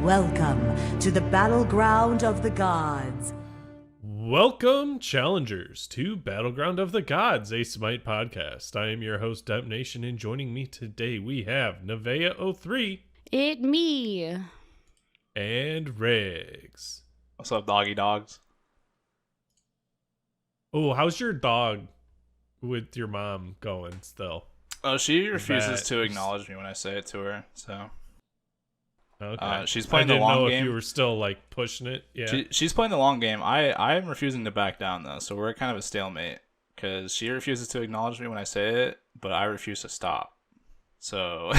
Welcome to the Battleground of the Gods. Welcome, challengers, to Battleground of the Gods, a Smite podcast. I am your host, Dep Nation, and joining me today we have Nevaeh03. It me. And Regs. What's up, doggy dogs? Oh, how's your dog with your mom going still? Oh, she refuses to acknowledge me when I say it to her, so... Okay. She's playing the long I didn't know game. if you were still, like, pushing it. Yeah. She's playing the long game. I'm refusing to back down, though, so we're kind of a stalemate. Because she refuses to acknowledge me when I say it, but I refuse to stop. So...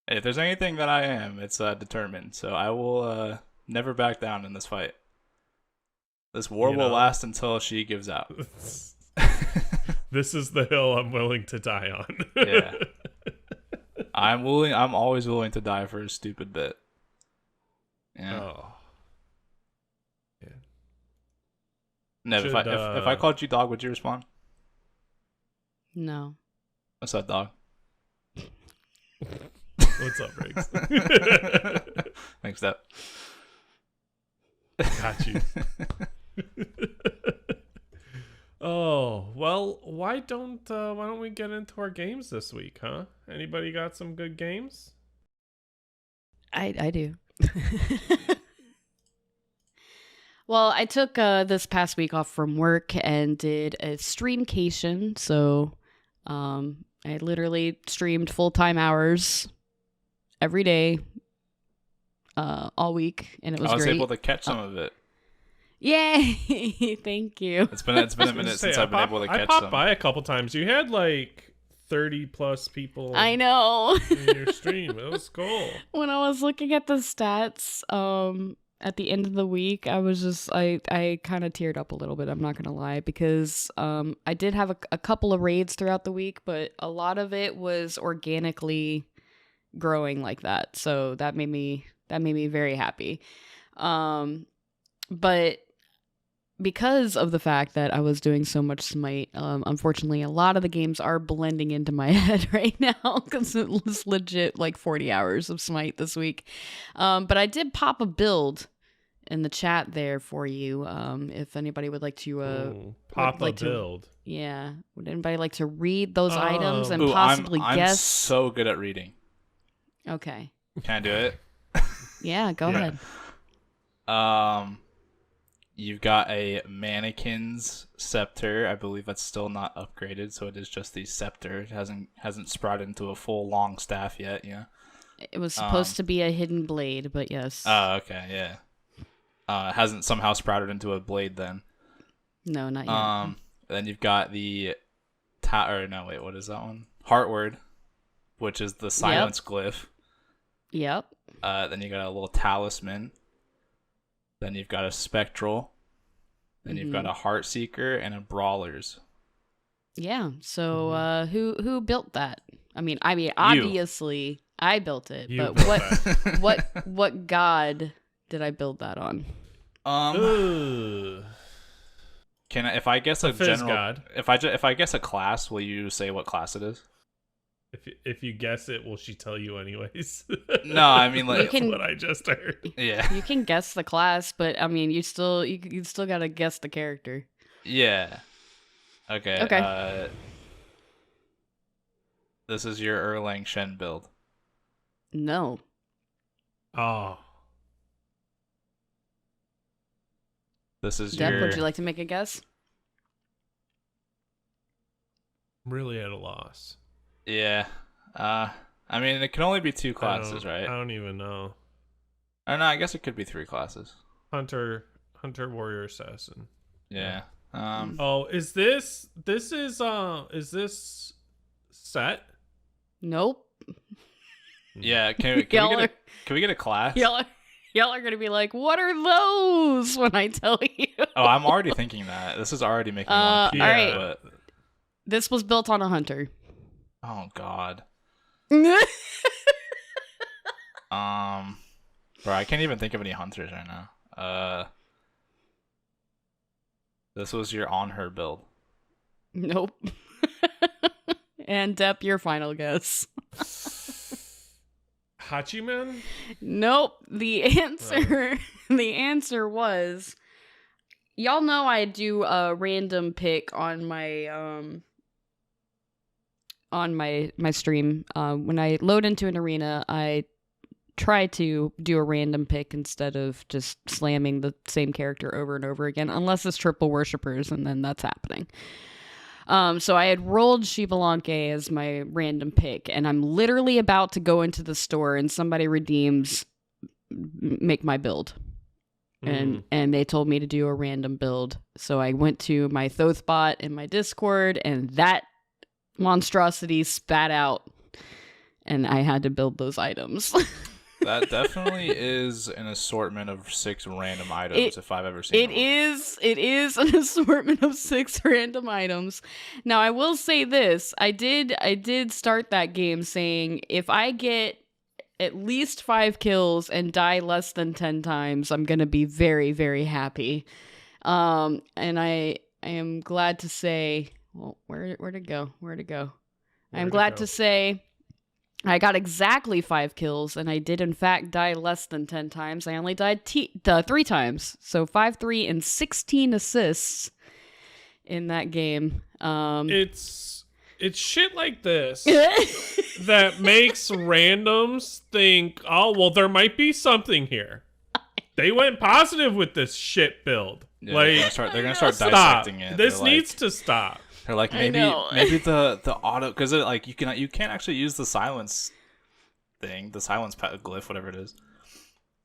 If there's anything that I am, it's determined. So I will never back down in this fight. This war will last until she gives out. This is the hill I'm willing to die on. Yeah. I'm always willing to die for a stupid bit. Yeah. Oh. Yeah. Nev, if I called you dog, would you respond? No. What's up, dog? What's up, Riggs? Thanks, Step. Got you. Oh, well, why don't we get into our games this week, huh? Anybody got some good games? I do. Well, I took this past week off from work and did a streamcation. So I literally streamed full-time hours every day all week, and it was great. I was able to catch some of it. Yay! Thank you. It's been a minute since I've been able to catch some. I popped by a couple times. You had like 30 plus people. I know. In your stream. It was cool. When I was looking at the stats at the end of the week, I was just I kind of teared up a little bit, I'm not gonna lie, because I did have a couple of raids throughout the week, but a lot of it was organically growing like that, so that made me very happy. But because of the fact that I was doing so much Smite, unfortunately, a lot of the games are blending into my head right now because it was legit like 40 hours of Smite this week. But I did pop a build in the chat there for you. If anybody would like to build. Yeah. Would anybody like to read those items and possibly guess? I'm so good at reading. Okay. Can I do it? Yeah, go ahead. You've got a mannequin's scepter. I believe that's still not upgraded, so it is just the scepter. It hasn't sprouted into a full long staff yet. Yeah. It was supposed to be a hidden blade, but yes. Oh, okay, yeah. It hasn't somehow sprouted into a blade then. No, not yet. Then you've got the what is that one? Heartward, which is the silence glyph. Yep. Then you got a little talisman. Then you've got a spectral. Then you've got a heartseeker and a brawlers. Yeah. So who built that? I mean obviously I built it, but what god did I build that on? Can I, if I guess a general god. If I guess a class, will you say what class it is? If you guess it, will she tell you anyways? No, I mean like that's what I just heard. Yeah. You can guess the class, but I mean you still gotta guess the character. Yeah. Okay. This is your Erlang Shen build. No. Oh. This is Deb, would you like to make a guess? I'm really at a loss. Yeah. I mean, it can only be two classes, right? I don't even know. I don't know. I guess it could be three classes. Hunter, warrior, assassin. Yeah. Oh, is this set? Nope. Yeah. Can we get a class? Y'all are gonna be like, what are those when I tell you? Oh, I'm already thinking that. This is already making me want to all right. But... This was built on a hunter. Oh God. Bro, I can't even think of any hunters right now. This was your on her build. Nope. And Depp, your final guess. Hachiman? Nope. The answer was, y'all know I do a random pick on my stream. When I load into an arena, I try to do a random pick instead of just slamming the same character over and over again, unless it's triple worshippers, and then that's happening. So I had rolled Shivalanke as my random pick, and I'm literally about to go into the store, and somebody redeems make my build. And they told me to do a random build. So I went to my Thothbot in my Discord, and that monstrosity spat out, and I had to build those items. That definitely is an assortment of 6 random items if I've ever seen it. It is an assortment of 6 random items. Now I will say this: I did start that game saying if I get at least 5 kills and die less than 10 times, I'm gonna be very, very happy. And I am glad to say, well, where'd it go? I'm glad to say I got exactly 5 kills, and I did in fact die less than 10 times. I only died 3 times, so 5, 3, and 16 assists in that game. It's shit like this that makes randoms think, oh, well, there might be something here. They went positive with this shit build. Yeah, like, they're gonna start stop. dissecting it. This needs to stop. They're like, maybe the auto, because like you can't actually use the silence thing, the silence glyph, whatever it is.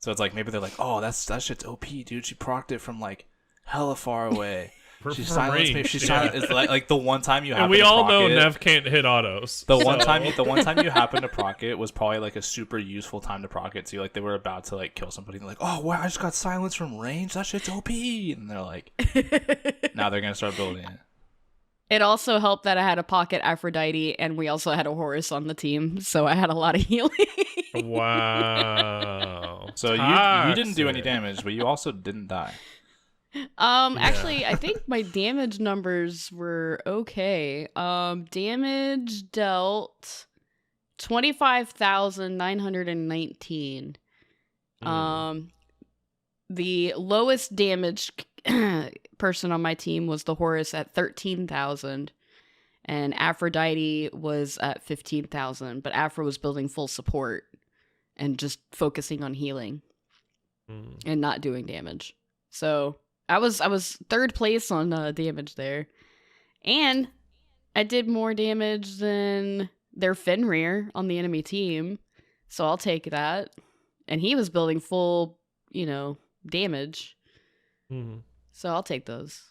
So it's like maybe they're like, oh, that shit's OP, dude. She procced it from like hella far away. She silenced me. She silenced. It's like the one time you happen. And we to all proc know it, Nev can't hit autos. The one time you happen to proc it was probably like a super useful time to proc it. So like they were about to like kill somebody. And they're like, oh wow, I just got silenced from range. That shit's OP. And they're like, now they're gonna start building it. It also helped that I had a pocket Aphrodite, and we also had a Horus on the team, so I had a lot of healing. Wow. So you didn't do any damage, but you also didn't die. Actually, I think my damage numbers were okay. Damage dealt 25,919. The lowest damage person on my team was the Horus at 13,000, and Aphrodite was at 15,000, but Aphro was building full support and just focusing on healing and not doing damage. So I was 3rd place on damage there, and I did more damage than their Fenrir on the enemy team, so I'll take that. And he was building full, damage. So I'll take those.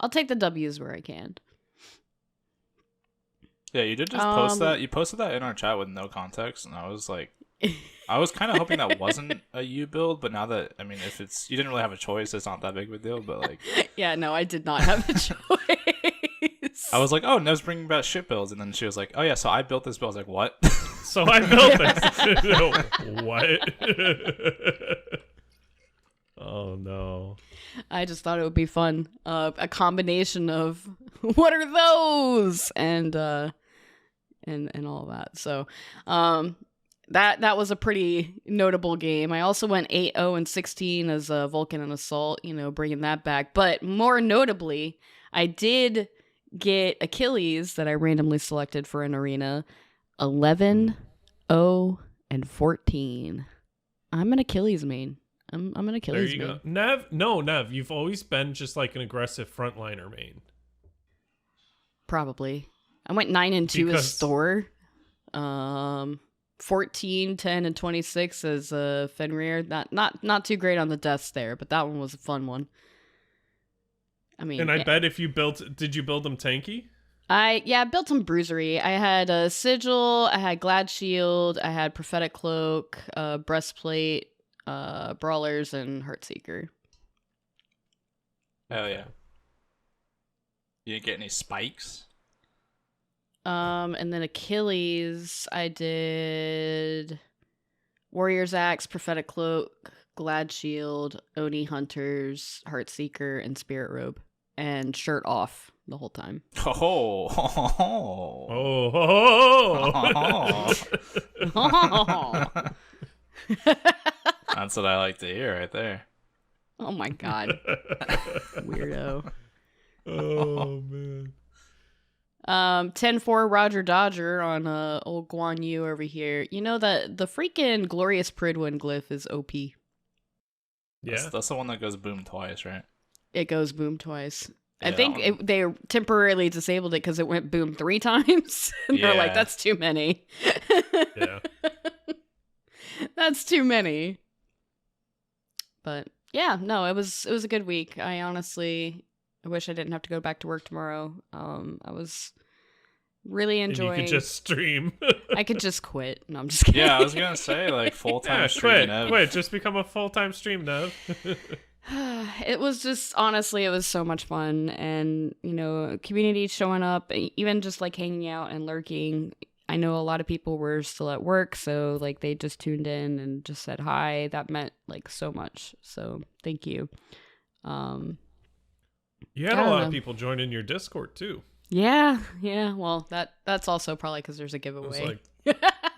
I'll take the W's where I can. Yeah, you did just post that. You posted that in our chat with no context, and I was like, I was kind of hoping that wasn't a U build, but now that, I mean, if it's, you didn't really have a choice, it's not that big of a deal, but like. Yeah, no, I did not have a choice. I was like, oh, Nev's bringing back shit builds, and then she was like, oh yeah, so I built this build. I was like, what? So I built this. What? Oh no. I just thought it would be fun. A combination of what are those and all of that. So that was a pretty notable game. I also went 8-0 and 16 as Vulcan and Assault, bringing that back. But more notably, I did get Achilles that I randomly selected for an arena 11-0 and 14. I'm an Achilles main. I'm an Achilles main. There you go. Nev, you've always been just like an aggressive frontliner main. Probably. I went 9-2 as Thor. 14, 10, and 26 as Fenrir. Not too great on the deaths there, but that one was a fun one. I mean, and I bet if you did you build them tanky? I built some bruisery. I had a sigil, I had glad shield, I had prophetic cloak, breastplate, brawlers, and heartseeker. Oh yeah. You didn't get any spikes? And then Achilles, I did Warrior's Axe, Prophetic Cloak, Glad Shield, Oni Hunters, Heartseeker, and Spirit Robe. And Shirt Off the whole time. Oh. That's what I like to hear right there. Oh my god. Weirdo. Oh man. 10-4 Roger Dodger on old Guan Yu over here. You know that the freaking Glorious Pridwin glyph is OP. Yeah. That's the one that goes boom twice, right? It goes boom twice. I Yeah, think they temporarily disabled it because it went boom 3 times. And they're like, Yeah. that's too many. Yeah. That's too many. But yeah, no, it was a good week. I wish I didn't have to go back to work tomorrow. I was really enjoying. And you could just stream. I could just quit. No, I'm just kidding. Yeah, I was gonna say like full-time Yeah, streaming. quit. Just become a full-time stream dev. It was just, honestly, it was so much fun. And, community showing up, even just like hanging out and lurking. I know a lot of people were still at work, so like they just tuned in and just said hi. That meant like so much. So thank you. You had a lot of people join in your Discord too. Yeah. Well, that's also probably because there's a giveaway. It was like,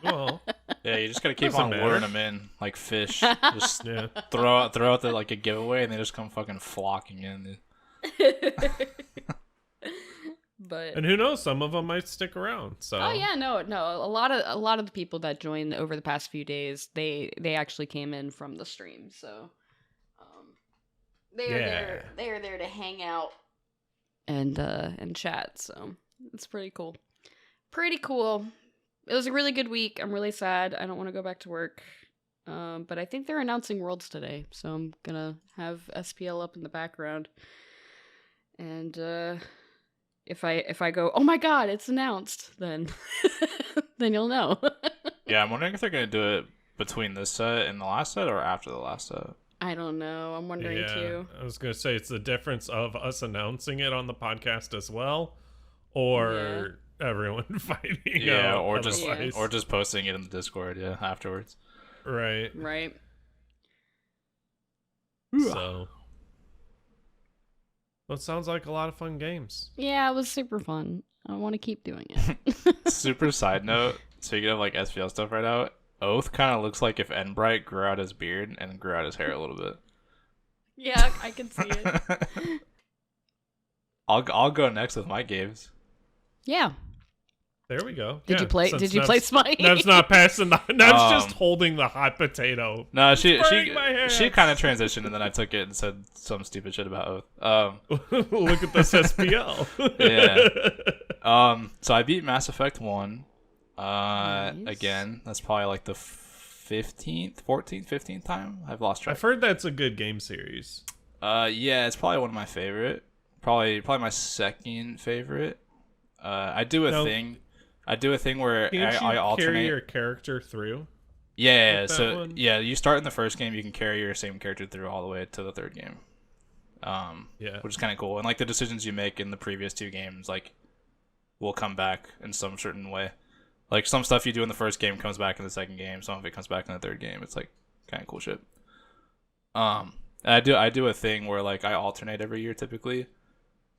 well, Yeah, you just gotta keep Doesn't on matter. luring them in like fish. Just yeah. throw out the like a giveaway, and they just come fucking flocking in. But And who knows? Some of them might stick around. So. oh yeah, no. A lot of the people that joined over the past few days, they actually came in from the stream. So they are there to hang out and chat. So it's pretty cool. Pretty cool. It was a really good week. I'm really sad. I don't want to go back to work. But I think they're announcing Worlds today, so I'm gonna have SPL up in the background. And if I go, oh my god, it's announced, then then you'll know. Yeah, I'm wondering if they're gonna do it between this set and the last set, or after the last set. I don't know. I'm wondering too. I was gonna say it's the difference of us announcing it on the podcast as well, or everyone fighting. Yeah, out or just otherwise. or just posting it in the Discord. Yeah, afterwards. right. Right. So. Well, it sounds like a lot of fun games. Yeah, it was super fun. I want to keep doing it. Super side note. Speaking of like SPL stuff right now, Oath kind of looks like if Enbright grew out his beard and grew out his hair a little bit. Yeah, I can see it. I'll go next with my games. Yeah. There we go. Did Yeah, you play? since Did you play Smite? Nev's not passing. Nev's just holding the hot potato. No, she Burning my hands. kind of transitioned, and then I took it and said some stupid shit about Oath. Look at this SPL. Yeah. So I beat Mass Effect 1. Nice. Again, that's probably like the 15th time. I've lost track. I've heard that's a good game series. Yeah, it's probably one of my favorite. Probably my second favorite. I do a thing where Can't I you alternate. carry your character through? Yeah, with that so one? yeah, you start in the first game, you can carry your same character through all the way to the third game. Yeah. Which is kind of cool. And like the decisions you make in the previous two games, like, will come back in some certain way. Like some stuff you do in the first game comes back in the second game. Some of it comes back in the third game. It's like kind of cool shit. And I do a thing where like I alternate every year typically.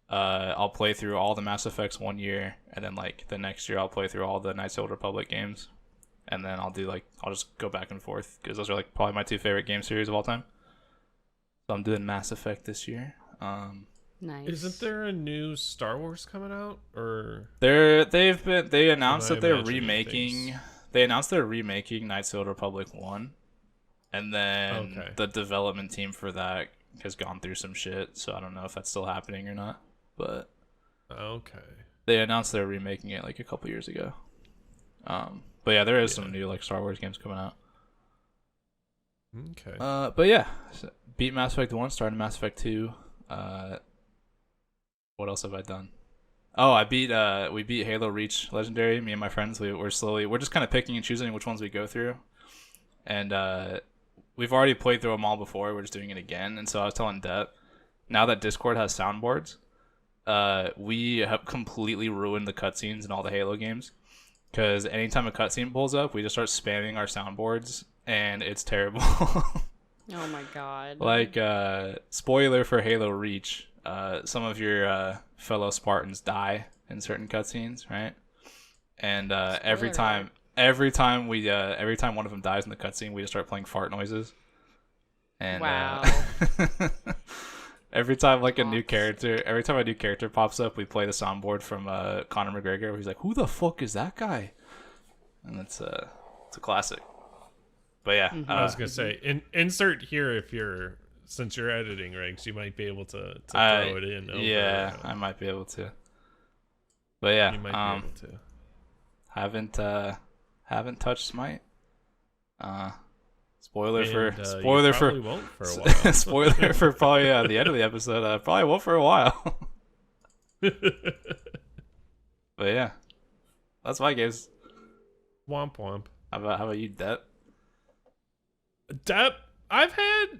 I'll play through all the Mass Effects one year, and then like the next year I'll play through all the Knights of the Old Republic games, and then I'll just go back and forth because those are like probably my two favorite game series of all time. So I'm doing Mass Effect this year. Nice. Isn't there a new Star Wars coming out? Or They announced Am I that they're imagining remaking. things? They announced they're remaking Knights of the Old Republic 1, and then Okay. the development team for that has gone through some shit. So I don't know if that's still happening or not. But okay. they announced they're remaking it like a couple years ago. But yeah, there is some new like Star Wars games coming out. Okay. But yeah, so beat Mass Effect 1, started Mass Effect 2. What else have I done? Oh, we beat Halo Reach Legendary. Me and my friends, we're just kind of picking and choosing which ones we go through. And we've already played through them all before. We're just doing it again. And so I was telling Det, now that Discord has soundboards, we have completely ruined the cutscenes in all the Halo games. Because anytime a cutscene pulls up, we just start spamming our soundboards, and it's terrible. Oh my god. Like, spoiler for Halo Reach, some of your fellow Spartans die in certain cutscenes, right? And every time one of them dies in the cutscene, we just start playing fart noises. And Wow. every time a new character pops up, we play the soundboard from Conor McGregor, where he's like, "Who the fuck is that guy?" And it's a classic. But yeah, I was gonna say, insert here since you're editing, Ranks, you might be able to throw it in. Yeah, I might be able to. But yeah, you might be able to. Haven't touched Smite. Spoiler You for probably won't for a while. spoiler for probably the end of the episode. Probably won't for a while. But yeah, that's my games. Womp womp. How about you, Depp? Depp, I've had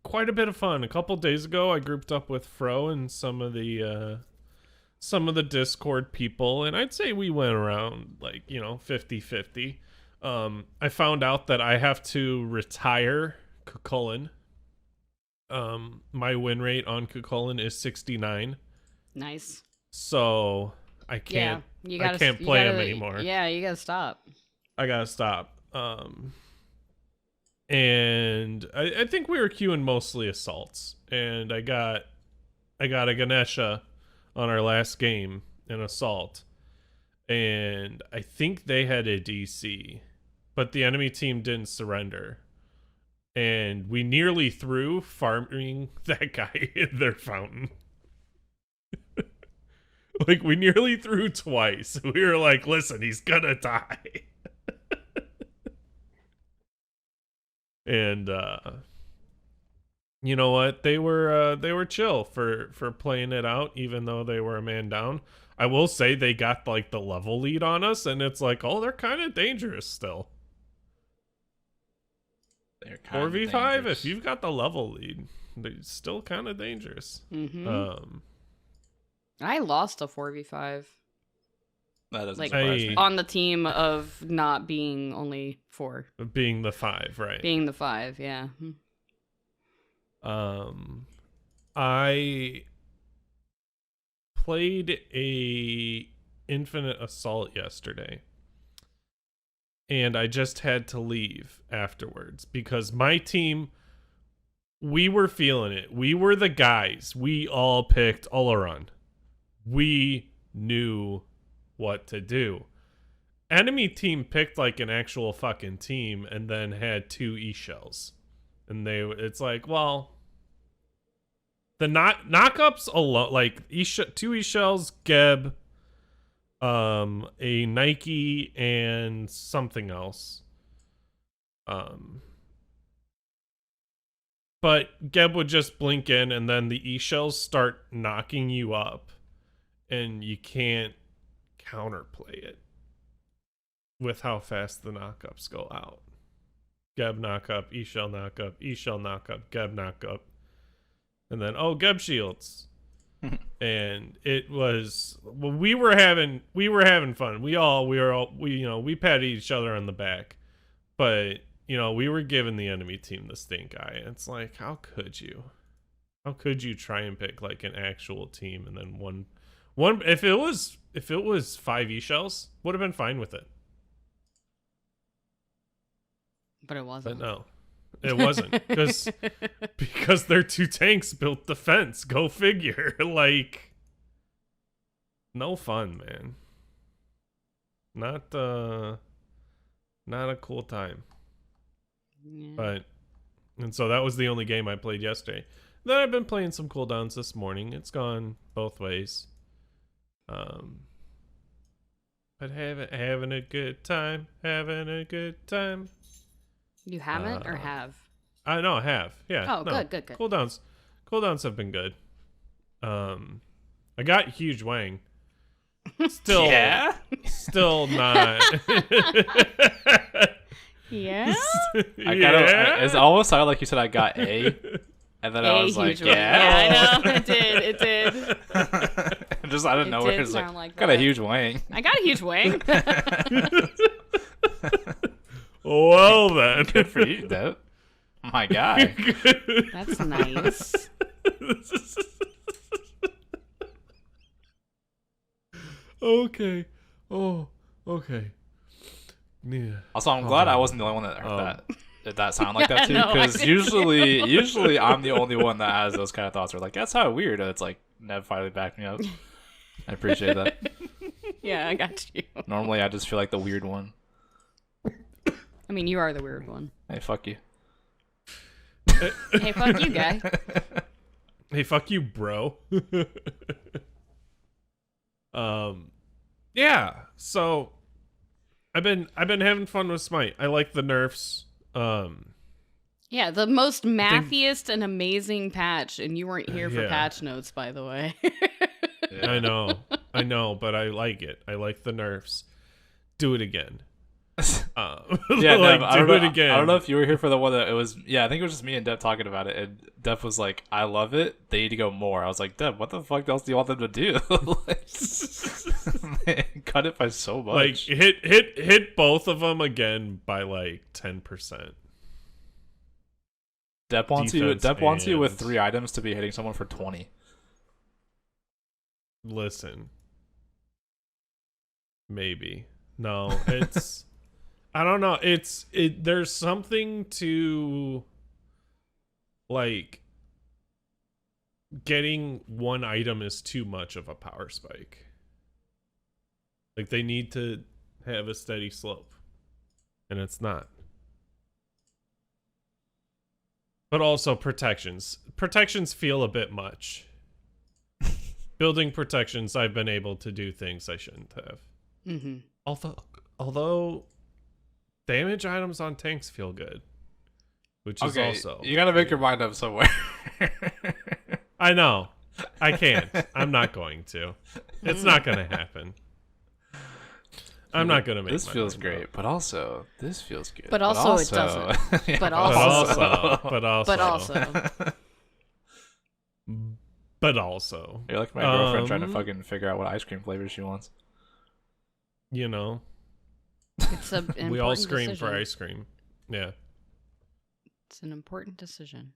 quite a bit of fun. A couple days ago, I grouped up with Fro and some of the Discord people, and I'd say we went around 50-50. I found out that I have to retire Cucullin. My win rate on Cucullin is 69. Nice. So I can't. Yeah, I can't play him anymore. Yeah, you gotta stop. I gotta stop. And I think we were queuing mostly assaults, and I got a Ganesha on our last game in assault, and I think they had a DC, but the enemy team didn't surrender, and we nearly threw farming that guy in their fountain. We nearly threw twice. We were like, listen, he's gonna die. And you know what? They were chill for playing it out, even though they were a man down. I will say they got the level lead on us, and it's they're kind of dangerous still. They're kind 4v5, if you've got the level lead, they're still kind of dangerous. Mm-hmm. I lost a 4v5. That doesn't surprise me. On the team of not being only 4. Being the 5, right? Being the 5, yeah. I played a Infinite Assault yesterday, and I just had to leave afterwards because my team, we were feeling it. We were the guys. We all picked Oleron. We knew what to do. Enemy team picked an actual fucking team and then had 2 E-shells. And it's well, the knockups alone, 2 E-shells, Geb, a Nike, and something else. But Geb would just blink in, and then the E-shells start knocking you up, and you can't counterplay it with how fast the knockups go out. Geb knock up, E-shell knock up, E-shell knock up, Geb knock up, and then Geb shields. And it was we were having fun. We patted each other on the back, but we were giving the enemy team the stink eye. It's how could you try and pick an actual team, and then one if it was 5 E-shells, would have been fine with it. But it wasn't. But no, it wasn't because their 2 tanks built the fence. Go figure. No fun, man. Not a cool time. Yeah. And so that was the only game I played yesterday. Then I've been playing some cooldowns this morning. It's gone both ways. But having a good time. You haven't or have? I know I have. Yeah. Oh, no. good. Cooldowns have been good. I got huge wang. Still, Yeah? Still not. Yeah. It's almost sounded like you said I got A, and then I was like, huge wang. yeah. Yeah, I know. It did. Just out of It nowhere, did it's sound like got that. a huge wang. I got a huge wang. Well then. Good for you, Deb. My guy. That's nice. Okay. Oh, okay. Yeah. Also, I'm Calm glad I down. wasn't the only one that heard that sound like Yeah, that too. no, I Because didn't. usually I'm the only one that has those kind of thoughts. Where like, that's how weird. And it's like Nev finally backed me up. I appreciate that. Yeah, I got you. Normally, I just feel like the weird one. I mean, you are the weird one. Hey, fuck you. Hey, fuck you, guy. Hey, fuck you, bro. Yeah. So I've been having fun with Smite. I like the nerfs. Yeah, the most mathiest and amazing patch, and you weren't here for Yeah. patch notes, by the way. I know, but I like it. I like the nerfs. Do it again. Yeah, like, Dev, I don't know. it again. I don't know if you were here for the one that it was. Yeah, I think it was just me and Dev talking about it, and Dev was like, "I love it. They need to go more." I was like, "Dev, what the fuck else do you want them to do? Like, man, cut it by so much." Like hit both of them again by like 10%. Dev wants you. defense Dev wants you with and- 3 items to be hitting someone for 20. Listen. Maybe. No, it's I don't know. There's something to like getting one item is too much of a power spike. Like they need to have a steady slope. And it's not. But also protections. Protections feel a bit much. Building protections, I've been able to do things I shouldn't have. Mm-hmm. Although damage items on tanks feel good, which is also you gotta make your mind up somewhere. I know. I can't. I'm not going to. It's not gonna happen. I'm not gonna make This my feels mind great, up. but also this feels good. But also it doesn't. Yeah, But But also. But also, you're like my girlfriend trying to Um, fucking figure out what ice cream flavor she wants. you know, It's an we all important scream decision. for ice cream. Yeah. It's an important decision.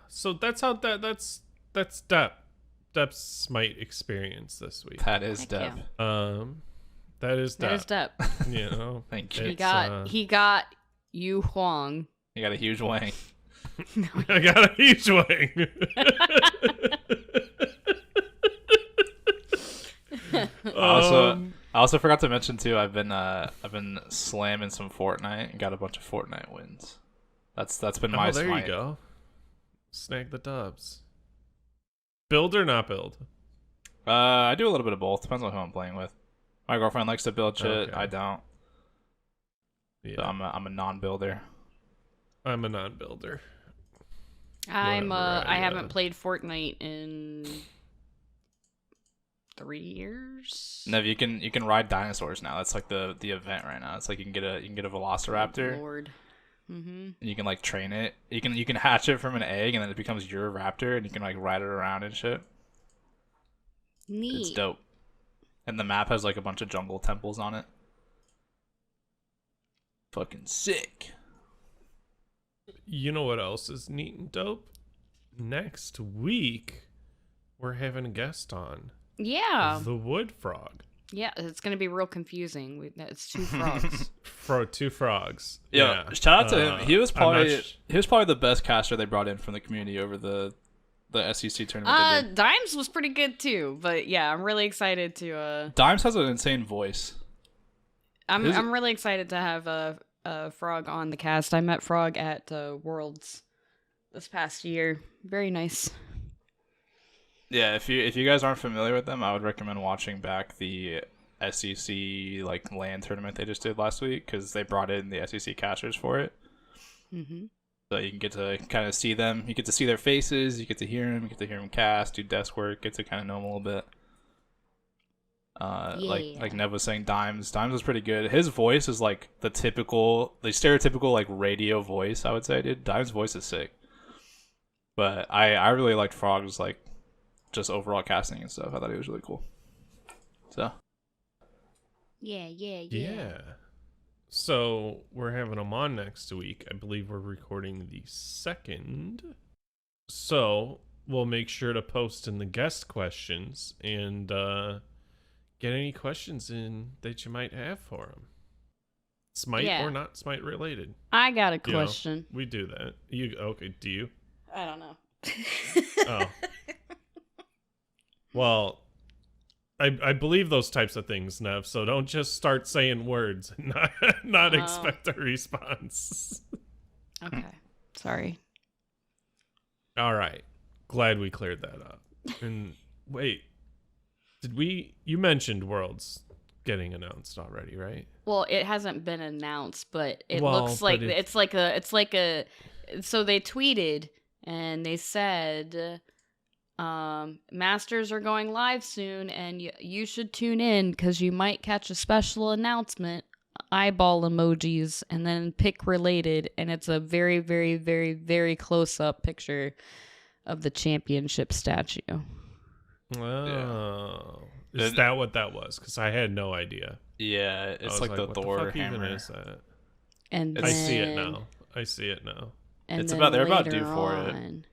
So that's how that's Dep's Smite experience this week. That is Heck Deb. yeah. That is There's Dep. Dep. You know, Thank you. He got Yu Huang. You got a huge wang. I got a huge wing. I also forgot to mention too. I've been slamming some Fortnite and got a bunch of Fortnite wins. That's been my there Smite. you go. Snag the dubs. Build or not build? I do a little bit of both. Depends on who I'm playing with. My girlfriend likes to build shit. Okay. I don't. Yeah, So I'm a non-builder. I'm a non-builder. I Whatever, haven't played Fortnite in 3 years. No, you can ride dinosaurs now. That's like the event right now. It's like you can get a Velociraptor. Lord. Mm-hmm. And you can like train it. You can hatch it from an egg and then it becomes your raptor and you can like ride it around and shit. Neat. It's dope. And the map has like a bunch of jungle temples on it. Fucking sick. You know what else is neat and dope? Next week, we're having a guest on. Yeah. The wood frog. Yeah, it's going to be real confusing. It's 2 frogs. Two frogs. Yeah, shout out to him. He was I'm not probably the best caster they brought in from the community over the SEC tournament. They did. Dimes was pretty good too, but yeah, I'm really excited to Dimes has an insane voice. I'm really excited to have Frog on the cast. I met Frog at Worlds this past year. Very nice. Yeah, if you guys aren't familiar with them, I would recommend watching back the SEC like LAN tournament they just did last week because they brought in the SEC casters for it. Mm-hmm. So you can get to kind of see them. You get to see their faces. You get to hear them. You get to hear them cast, do desk work. Get to kind of know them a little bit. Like Nev was saying, Dimes was pretty good. His voice is like the stereotypical like radio voice. I would say, dude. Dimes' voice is sick. But I really liked Frog's like just overall casting and stuff. I thought he was really cool. So Yeah. So we're having them on next week. I believe we're recording the 2nd. So we'll make sure to post in the guest questions and get any questions in that you might have for them. Smite or not Smite related. I got a question. We do that. Okay, do you? I don't know. Oh. Well, I believe those types of things, Nev, so don't just start saying words and not expect a response. Okay. Sorry. All right. Glad we cleared that up. And wait, you mentioned Worlds getting announced already, right? Well, it hasn't been announced, but it looks like it's like a so they tweeted and they said Masters are going live soon and you should tune in because you might catch a special announcement, eyeball emojis, and then pick related, and it's a very, very, very, very close-up picture of the championship statue. Oh. Yeah. Is that what that was? Because I had no idea. Yeah, it's like the Thor what the fuck hammer. even is that? And then, I see it now. And they're about due later for it. on,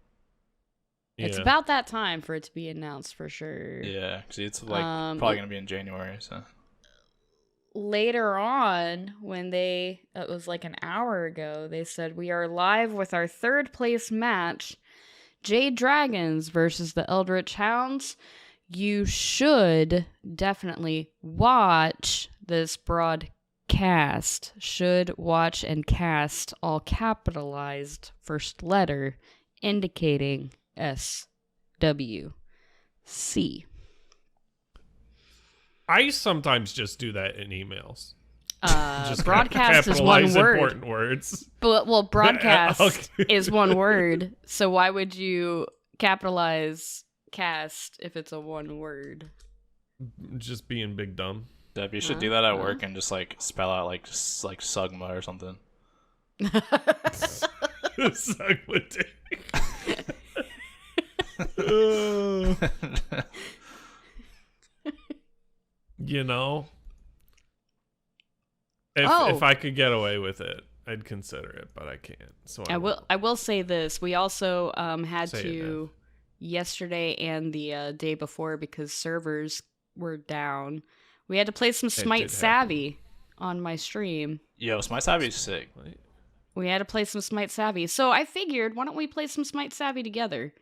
it's Yeah. about that time for it to be announced for sure. Yeah, because it's like probably gonna be in January. So later on, when it was like an hour ago, they said we are live with our third place match, Jade Dragons versus the Eldritch Hounds. You should definitely watch this broadcast. Should watch and cast, all capitalized first letter, indicating SWC. I sometimes just do that in emails. Just Broadcast is one capitalize word. important words. But well, broadcast Okay. is one word. So why would you capitalize cast if it's a one word? Just being big dumb. Deb, you should do that at work and just like spell out like Sugma or something. Suck my dick. You know, if I could get away with it, I'd consider it, but I can't. So I will say this: we also had Say it, to yesterday and the day before, because servers were down. We had to play some Smite Savvy on my stream. Yo, Smite Savvy's sick. We had to play some Smite Savvy, so I figured, why don't we play some Smite Savvy together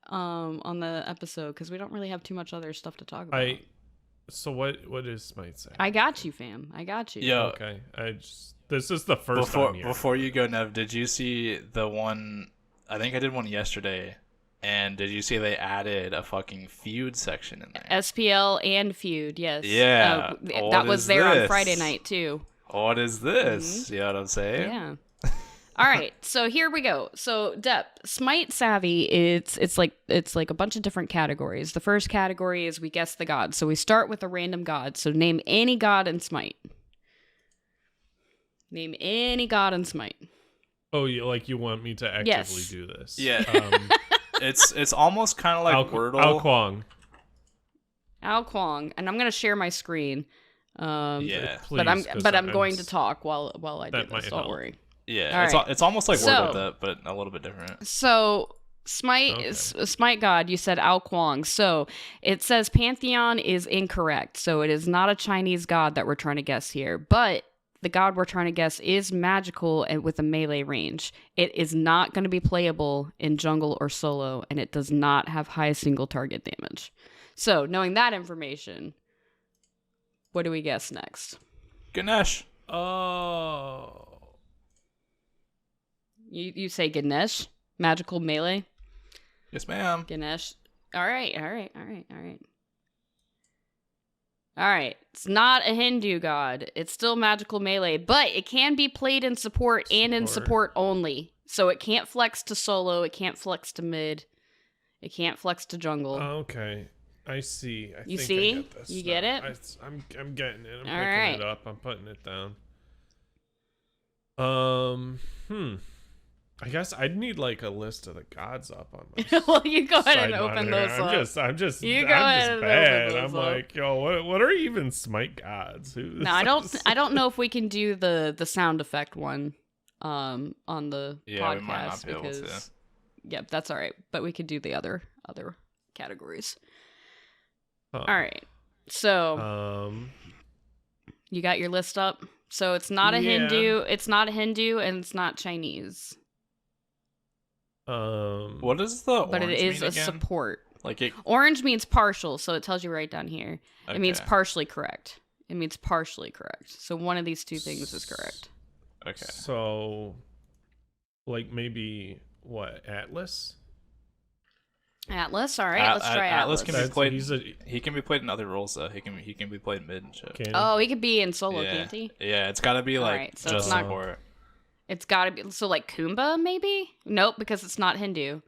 on the episode, because we don't really have too much other stuff to talk about. So what is Smite Savvy? I got you, fam. I got you. Yo, okay. This is the first time here. Before you go, Nev, did you see the one? I think I did one yesterday. And did you see they added a fucking feud section in there? SPL and feud, yes. Yeah. That was there on Friday night too. What is this? Mm-hmm. You know what I'm saying? Yeah. All right, so here we go. So, Depp, Smite Savvy, it's like a bunch of different categories. The first category is we guess the god. So we start with a random god. So name any god in Smite. Name any god in Smite. Oh, you want me to actively do this? Yeah. It's almost kind of like Wordle. Ao Kwong. Ao Kwong, and I'm gonna share my screen. Yeah. Please, but I'm going to talk while I do this. Don't worry. Yeah, it's almost like Wordle, but a little bit different. So Smite Smite God, you said Ao Kwong. So it says Pantheon is incorrect. So it is not a Chinese god that we're trying to guess here, but the god we're trying to guess is magical and with a melee range. It is not going to be playable in jungle or solo, and it does not have high single target damage. So knowing that information, what do we guess next? Ganesh. Oh. You say Ganesh? Magical melee? Yes, ma'am. Ganesh. All right. It's not a Hindu god. It's still magical melee, but it can be played in support and in support only. So it can't flex to solo, it can't flex to mid, it can't flex to jungle. Okay. I see. I think see? I get this you get it? I'm getting it. I'm All picking right. it up. I'm putting it down. I guess I'd need like a list of the gods up on my Well, you go ahead side and open monitor. those up. I'm just You go ahead and bad. open those I'm up. like, yo, what are even Smite gods? No, I don't know if we can do the sound effect one on the podcast, we might not be able to. Yep, that's all right. But we could do the other other categories. Huh. All right. So you got your list up. So it's not a Hindu. It's not a Hindu, and it's not Chinese. What does the But it orange is mean a again? support. Like it. Orange means partial, so it tells you right down here. Okay. It means partially correct. It means partially correct. So one of these two things is correct. Okay. So, like maybe what, Atlas? Atlas. All right, let's try Atlas. Can be played. He can be played in other roles though. He can be played mid and shit. Oh, he could be in solo, Yeah. can't he? Yeah, it's got to be like Alright, so just it's not- support. It's got to be so like Kumbha maybe. Nope, because it's not Hindu.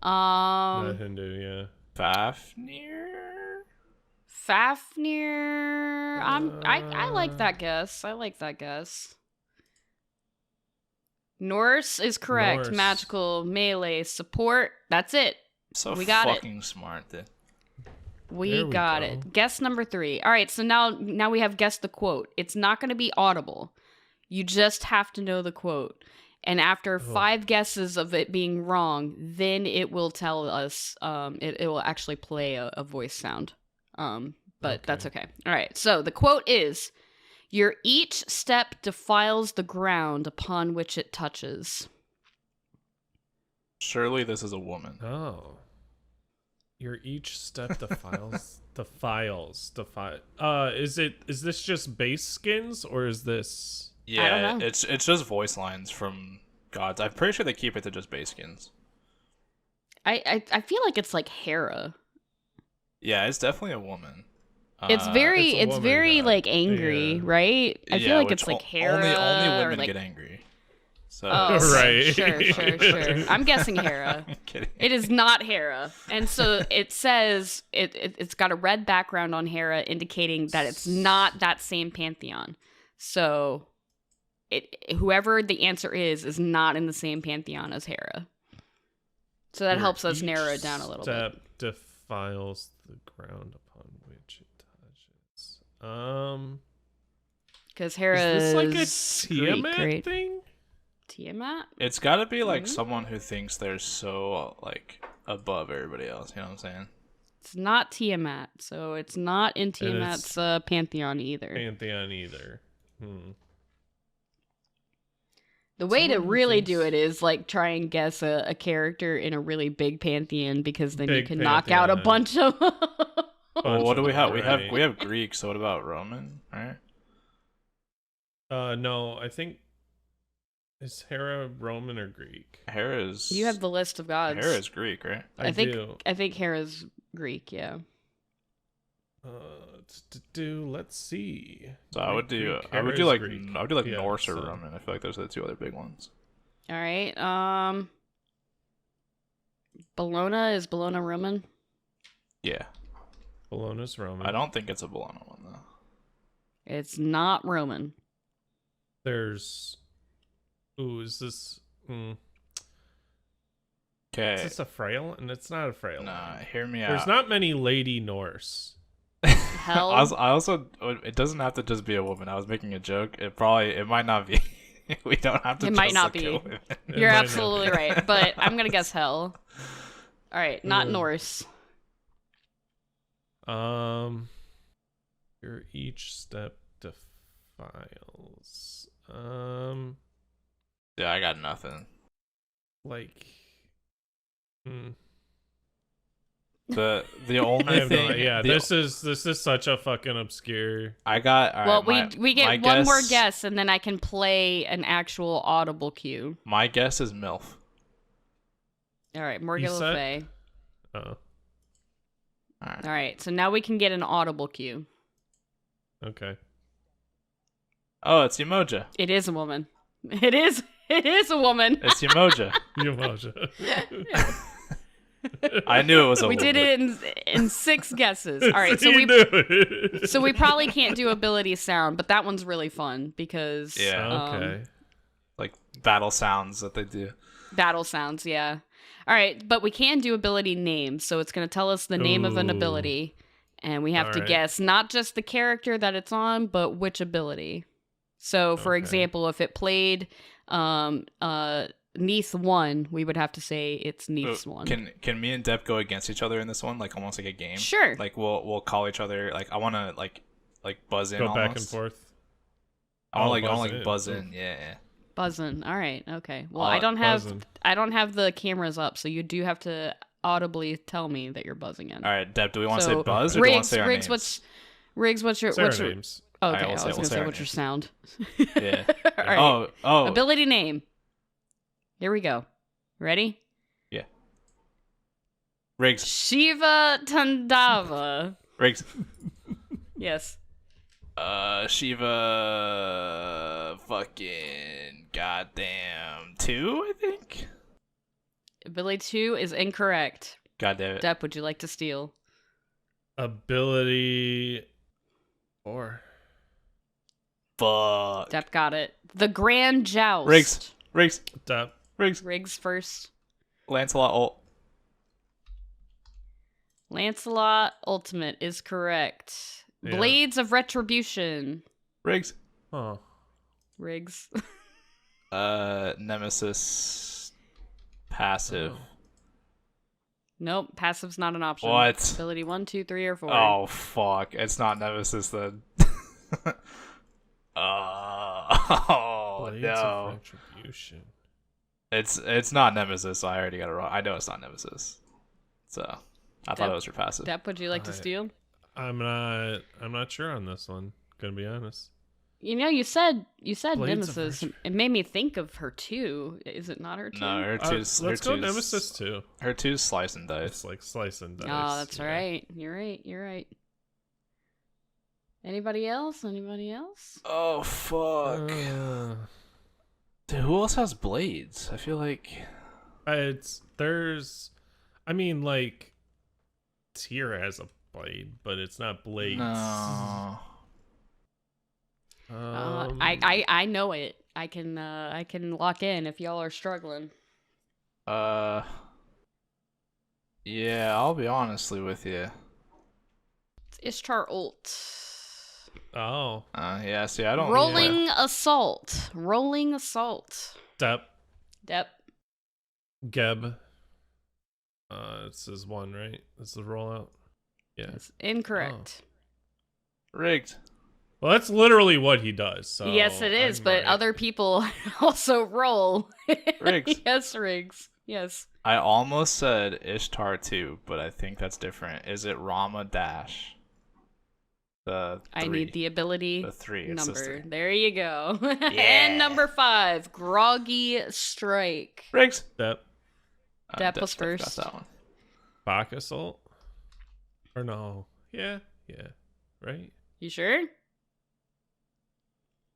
Not Hindu, yeah. Fafnir. Fafnir. I like that guess. I like that guess. Norse is correct. Norse. Magical melee support. That's it. So We got it. fucking smart, dude. We There we got go. it. Guess number 3. All right, so now we have guessed the quote. It's not going to be audible. You just have to know the quote. And after 5 guesses of it being wrong, then it will tell us, it will actually play a voice sound. But that's okay. All right, so the quote is, your each step defiles the ground upon which it touches. Surely this is a woman. Oh. Your each step defiles is this just base skins or is this Yeah, don't know. it's just voice lines from gods. I'm pretty sure they keep it to just base skins. I feel like it's like Hera. Yeah, it's definitely a woman. It's very, it's a woman very god. like angry, Yeah. right? I feel like which it's like Hera. Only or, women like, get angry. So Oh, okay. Right. Sure. I'm guessing Hera. I'm kidding. It is not Hera, and so it says it's got a red background on Hera, indicating that it's not that same pantheon. So, whoever the answer is not in the same pantheon as Hera. So that Your helps us each narrow it down a little bit. Step defiles the ground upon which it touches. Because Hera Is this like a Greek, Tiamat right? thing? Tiamat? It's got to be like someone who thinks they're so like above everybody else. You know what I'm saying? It's not Tiamat, so it's not in Tiamat's pantheon either. Pantheon either. The way to Someone who really thinks- do it is like try and guess a character in a really big pantheon, because then you Big can knock out a pantheon. bunch of. Well, what do we have? Right. We have Greek. So what about Roman? Right? No, I think is Hera Roman or Greek? Hera's. You have the list of gods. Hera's Greek, right? I do. I think Hera's Greek. Yeah. Let's see. So I would do. Greek, I would Hera's do like. Greek. I would do like Yeah, Norse or so- Roman. I feel like those are the two other big ones. All right. Bologna, is Bologna Roman? Yeah. Bologna's Roman. I don't think it's a Bologna one though. It's not Roman. There's. Ooh, is this? Is Okay. this a frail? And it's not a frail. Nah, hear me out. There's not many Lady Norse. Hell. I also. It doesn't have to just be a woman. I was making a joke. It might not be. We don't have to. It might just not kill be. women. It You're might not absolutely be. right, but I'm gonna guess hell. All right, not Ooh. Norse. Your each step defiles. Yeah, I got nothing. Like. The I only have no thing. idea. the- This is such a fucking obscure. I got. All Well, right, we my get one more guess- guess, and then I can play an actual audible cue. My guess is MILF. All right, Morgan Le said- Fay. Oh, All right. All right, so now we can get an audible cue. okay. Oh, it's Umoja. It is a woman. It is a woman. It's Umoja. Yamaja. I knew it was a We woman. did it in 6 guesses. All right, so You we knew it. so we probably can't do ability sound, but that one's really fun because Yeah. Okay. Like battle sounds that they do. battle sounds, yeah. All right, but we can do ability names, so it's going to tell us the name of an Ooh. ability, and we have to Alright. guess not just the character that it's on, but which ability. So, for Okay. example, if it played Neath won, we would have to say it's Neath's one. Can me and Deb go against each other in this one, like almost like a game? Sure. Like we'll call each other. Like I want to like buzz in. Go almost. back and forth. I want to buzz buzz in. in. Yeah. Buzzing. All right. Okay. Well, Buzzing. I don't have the cameras up, so you do have to audibly tell me that you're buzzing in. All right, Deb. Do we want to So, say buzz or do we want to say our Riggs, names? what's your Say our what's your names. Oh, Alright, okay, we'll I was say gonna say our what's your names. sound. Yeah. All right. Oh. Ability name. Here we go. Ready? Yeah. Riggs. Shiva Tandava. Riggs. Yes. Shiva. Fucking goddamn 2, I think. Ability 2 is incorrect. God damn it. Depp, would you like to steal? Ability 4. Fuck. Depp got it. The Grand Joust. Riggs. Dep. Riggs first. Lancelot ult. Lancelot Ultimate is correct. Yeah. Blades of Retribution. Riggs. Oh. Riggs. Nemesis. Passive. Oh. Nope, passive's not an option. What? Ability 1, 2, 3, or 4. Oh fuck! It's not Nemesis then. Oh Blades no! of Retribution. It's not Nemesis. So I already got it wrong. I know it's not Nemesis. So I thought it was for passive. Depp, would you like to steal? I'm not sure on this one. Gonna be honest. You know, you said Blades of Nemesis. It made me think of her too. Is it not her too? No, her two's. Let's go Nemesis 2. Her two's slice and It's dice. like slice and dice. Oh, that's yeah. right. You're right. Anybody else? Oh fuck! Dude, who else has blades? I feel like I mean, like, Tyr has a blade, but it's not blades. no. I know it. I can lock in if y'all are struggling. Yeah, I'll be honestly with you. It's Ishtar ult. Oh. Yeah. See, I don't. Rolling assault. Dep. Depp. Geb. This is 1, right? This is rollout. Yeah. That's incorrect. Rigged. Well, that's literally what he does. So Yes, it is, I'm but right. other people also roll. Riggs. Yes, Riggs. Yes. I almost said Ishtar 2, but I think that's different. Is it Rama Dash? The 3. I need the ability The 3. It's number. this 3. There you go. Yeah. And number 5, Groggy Strike. Riggs. Dep. Depp was first. Got that one. Bach assault? Or no? Yeah. Right? You sure?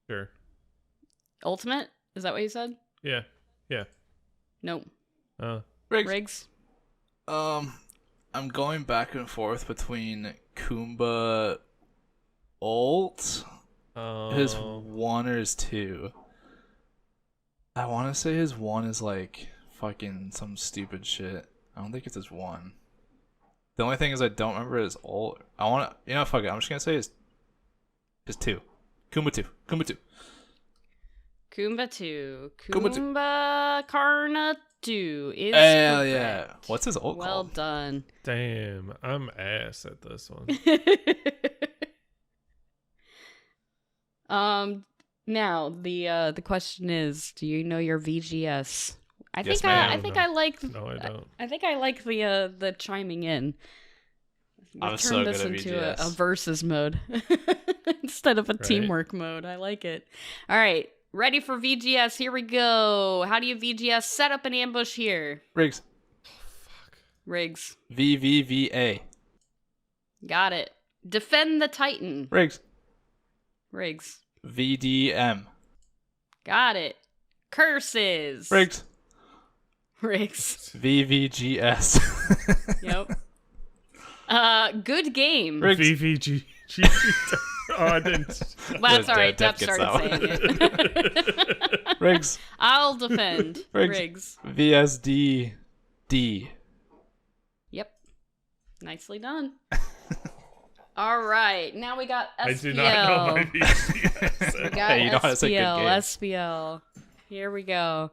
Sure. Ultimate? Is that what you said? Yeah. Nope. Riggs. Riggs. I'm going back and forth between Kumba ult, his 1 or his 2. I want to say his 1 is like fucking some stupid shit. I don't think it's his 1. The only thing is I don't remember his ult. I want to, fuck it. I'm just gonna say his 2. Kumba 2. Kumba 2. Kumba 2. Kumba Karna 2 is Hell correct. yeah. What's his ult Well called? done. Damn, I'm ass at this one. Now the question is, do you know your VGS? I Yes, think ma'am. I think I like No, I don't. I think I like the chiming in. I'm We've so turned good this at into VGS. a versus mode instead of a Right. teamwork mode. I like it. All right, ready for VGS? Here we go. How do you VGS? Set up an ambush here. Riggs. Riggs. VVVA. Got it. Defend the Titan. Riggs. Riggs. VDM. Got it. Curses. Riggs. Riggs. VVGS. Yep. Good game. Riggs. VVG. Oh, I didn't. Well, that's all right. Depp Depp gets started that saying it. Riggs. I'll defend. Riggs. Riggs. VSDD. Yep. Nicely done. All right. Now we got SPL. I do not know my VGS. We got Hey, you know how to say good SPL. game. SPL. Here we go.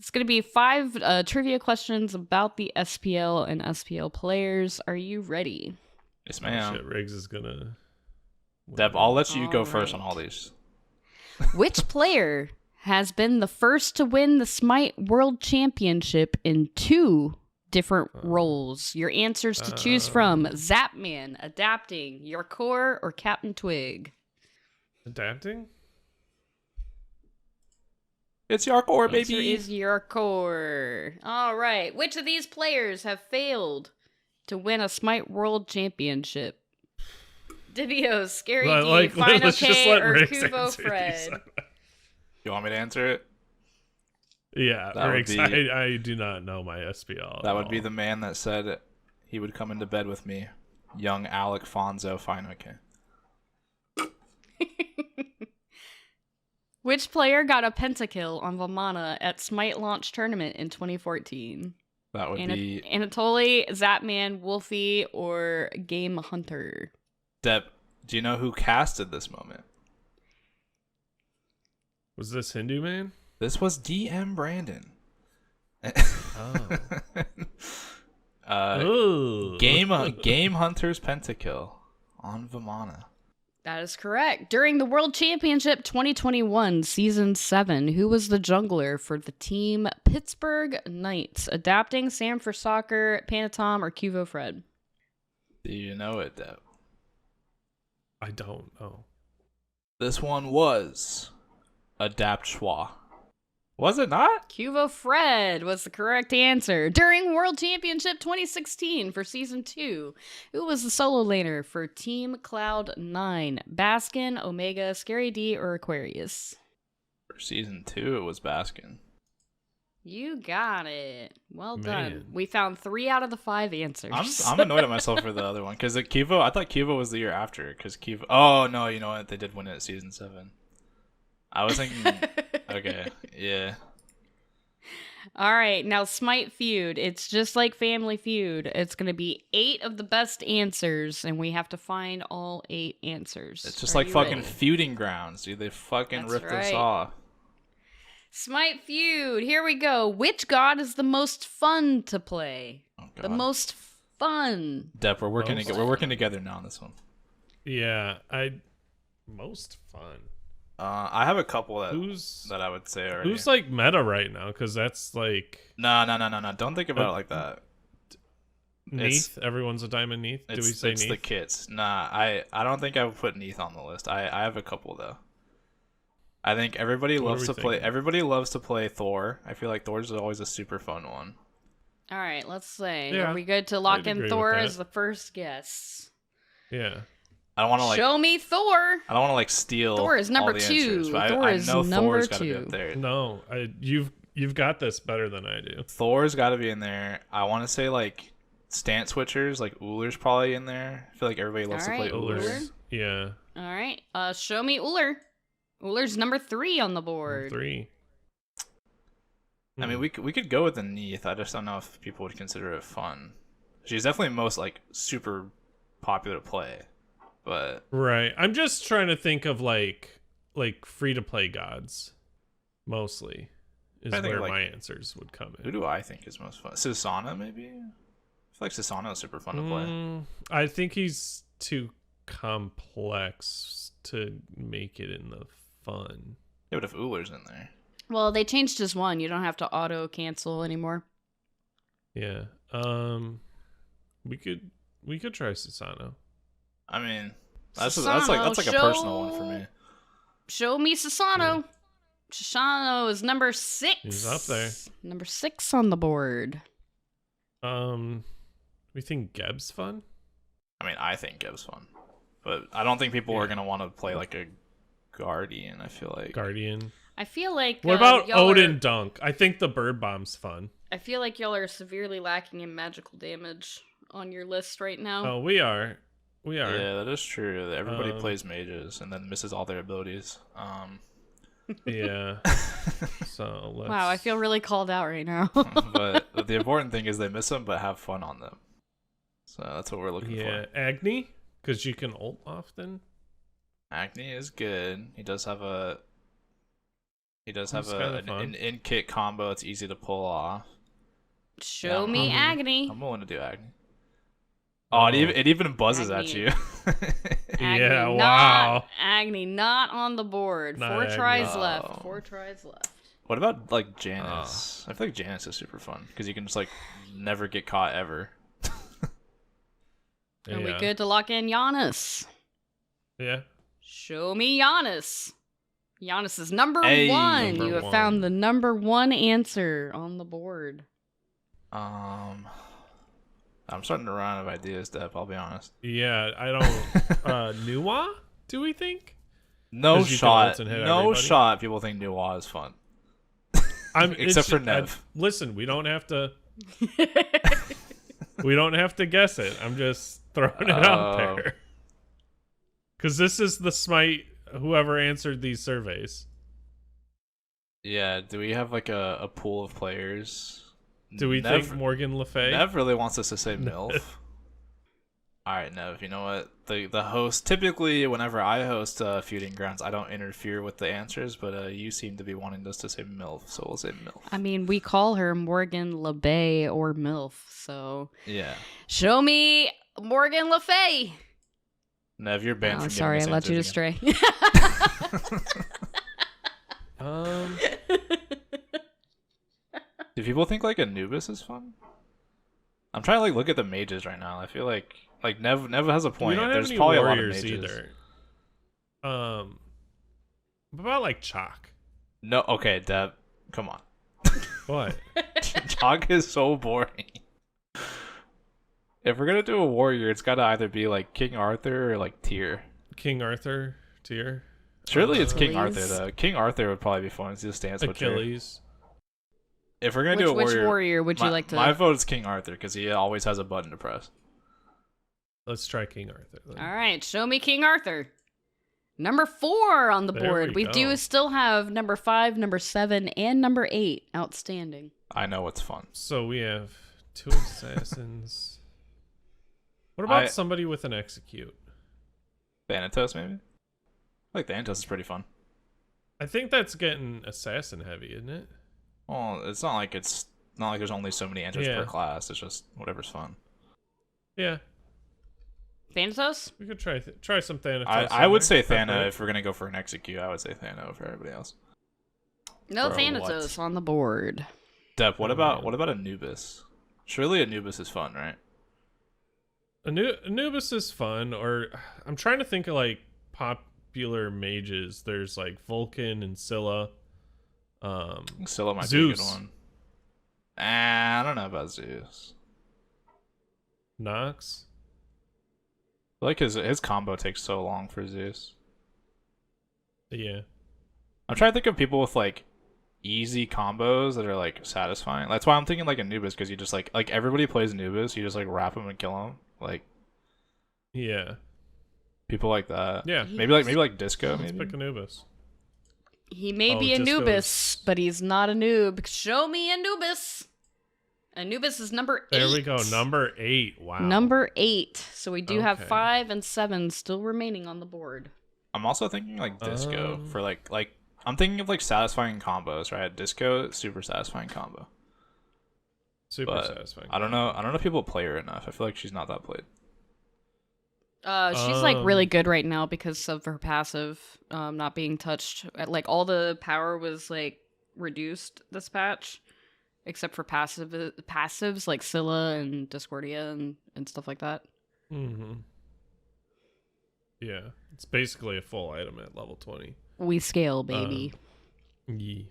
It's going to be 5 trivia questions about the SPL and SPL players. Are you ready? Yes, Oh, ma'am. shit, Riggs is gonna. Deb, I'll let you go All first on right. all these. Which player has been the first to win the Smite World Championship in 2 different roles? Your answers to choose from: Zapman, Adapting, Your Core, or Captain Twig. Adapting? It's your core, Answer baby. is Your Core. All right. Which of these players have failed to win a Smite World Championship? Divio, Scary D, Final let's just K, let or Riggs Kuvo answer Fred? these. You want me to answer it? Yeah, That would Riggs, be- I do not know my SPL. That would be the man that said he would come into bed with me. Young Alec Fonzo Finoke. Which player got a pentakill on Vamana at Smite launch tournament in 2014? That would be Anatoly, Zapman, Wolfie, or Game Hunter? Deb. Do you know who casted this moment? Was this Hindu man? This was DM Brandon. Oh. Ooh. Game Hunter's pentakill on Vamana. That is correct. During the World Championship 2021 Season 7, who was the jungler for the team Pittsburgh Knights? Adapting, Sam for Soccer, Panatom, or Kuvo Fred? Do you know it, Deb? I don't know. This one was Adapt Schwa. Was it not? Kuvo Fred was the correct answer. During World Championship 2016 for Season 2, who was the solo laner for Team Cloud9? Baskin, Omega, Scary D, or Aquarius? For season 2, it was Baskin. You got it. Well done. Man. We found 3 out of the 5 answers. I'm annoyed at myself for the other one because I thought Kivo was the year after because Kivo. Oh no, you know what? They did win it at season 7. I was thinking. Okay, yeah. All right, now Smite Feud. It's just like Family Feud. It's going to be 8 of the best answers, and we have to find all 8 answers. It's just Are like you fucking ready? feuding grounds, dude. They fucking That's ripped us right. off. Smite Feud. Here we go. Which god is the most fun to play? Oh, The God. most fun. Dep, we're working Most together. We're working together now on this one. Yeah, most fun. I have a couple Who's that I would say already. who's like meta right now? Because that's like No. Don't think about it like that. Neath. Everyone's a diamond Neath. Do we say it's Neath? the kits. Nah, I don't think I would put Neath on the list. I have a couple though. I think everybody What are loves we to play. thinking? Everybody loves to play Thor. I feel like Thor's always a super fun one. All right, let's say. Yeah, Are we good to lock I'd in agree with Thor that. as the first guess? Yeah. I don't want to like. Show me Thor. I don't want to like steal. Thor is number all the 2. answers, but Thor I is know number Thor's got to be 2. up there. No, you've got this better than I do. Thor's got to be in there. I want to say like stance switchers, like Ullr's probably in there. I feel like everybody loves All to play right, Ullr's. Ullr. Yeah. All right. Show me Ullr. Ullr's number 3 on the board. 3. I mean, we could go with the Neath. I just don't know if people would consider it fun. She's definitely most like super popular to play, but Right. I'm just trying to think of like free to play gods, mostly, is I think, where like, my answers would come who in. do I think is most fun? Susana, maybe. I feel like Susana is super fun to play. I think he's too complex to make it in the fun. Yeah, but if Ullr's in there, Well, they changed his one. You don't have to auto cancel anymore. Yeah. We could try Susano. I mean, that's Susano, like a personal one for me. Show me Sasano. Sasano is number 6. He's up there. Number 6 on the board. We think Geb's fun. I mean, I think Geb's fun, but I don't think people are Yeah. gonna want to play like a Guardian. I feel like Guardian. I feel like What about y'all Odin Are, Dunk? I think the bird bomb's fun. I feel like y'all are severely lacking in magical damage on your list right now. Oh, we are. yeah, that is true. Everybody Um, plays mages and then misses all their abilities. Yeah. So let's... Wow, I feel really called out right now. But the important thing is they miss them but have fun on them. So that's what we're looking Yeah, for. Agni, because you can ult often. Acne is good. He does have a He does have It's kinda an fun. in-kit combo. It's easy to pull off. Show Yeah, me Agony. I'm willing to do Agony. Oh, it even buzzes at Agony. you. Agony, Yeah, not, wow. Agony, not on the board. Not 4 Agony. tries Oh. left. 4 tries left. What about like Janice? I feel like Janice is super fun because you can just like never get caught ever. Are we Yeah. good to lock in Giannis? Yeah. Show me Giannis. Giannis is number Hey. 1. Number You have one. found the number 1 answer on the board. I'm starting to run out of ideas, Deb. I'll be honest. Yeah, I don't. Nuwa? Do we think? No 'Cause you can shot. ult and hit No everybody. shot. People think Nuwa is fun. Except for Nev. Listen, we don't have to. We don't have to guess it. I'm just throwing it out there. Because this is the Smite. Whoever answered these surveys. Yeah. Do we have like a pool of players? Do we think Morgan Le Fay? Nev really wants us to say MILF. All right, Nev. You know what? The host, typically whenever I host Feuding Grounds, I don't interfere with the answers, but you seem to be wanting us to say MILF, so we'll say MILF. I mean, we call her Morgan Le Bay or MILF, so Yeah. show me Morgan Le Fay. Nev, you're banned Oh, from sorry, I giving us let you answers stray. Um, Do people think like Anubis is fun? I'm trying to like look at the mages right now. I feel like Nev has a we point. don't have There's any probably a lot of warriors mages. either. What about like Chalk? No, okay, Deb, come on. What? Chalk is so boring. If we're gonna do a warrior, it's gotta either be like King Arthur or like Tyr. King Arthur tier? Surely it's King Achilles. Arthur though. King Arthur would probably be fun. He's a stance switcher. Achilles. If we're gonna do a which warrior, warrior would you my, like to? my vote is King Arthur because he always has a button to press. Let's try King Arthur. Then. All right, show me King Arthur. Number 4 on the There board. we We do go. still have number 5, number 7, and number 8 outstanding. I know what's fun. So we have 2 assassins. What about somebody with an execute? Thanatos maybe. I like Thanatos is pretty fun. I think that's getting assassin heavy, isn't it? Well, it's not like there's only so many answers per class. It's just whatever's fun. Yeah, Thanatos? we could try some Thanatos. I in would there. say Pepper Thana it. if we're gonna go for an execute. I would say Thana over everybody else. No Bro, Thanatos on the board. Deb, what Oh, about man. Anubis? Surely Anubis is fun, right? Anubis is fun, or I'm trying to think of like popular mages. There's like Vulcan and Scylla. I think Scylla might Zeus. be a good one. I don't know about Zeus. Nox. I like his combo takes so long for Zeus. Yeah. I'm trying to think of people with like easy combos that are like satisfying. That's why I'm thinking like Anubis because you just like everybody plays Anubis. You just like wrap him and kill him. Like Yeah. people like that. Yeah. Maybe like Disco. Let's Maybe. pick Anubis. He may Oh, be Disco Anubis, is- but he's not a noob. Show me Anubis. Anubis is number 8. There we go. Number 8. Wow. Number 8. So we do have Okay. 5 and 7 still remaining on the board. I'm also thinking like Disco for like I'm thinking of like satisfying combos, right? Disco, super satisfying combo. Super But satisfying. I don't know if people play her enough. I feel like she's not that played. She's like really good right now because of her passive not being touched. Like all the power was like reduced this patch, except for passives like Scylla and Discordia and stuff like that. Mm-hmm. Yeah. It's basically a full item at level 20. We scale, baby. Yeah.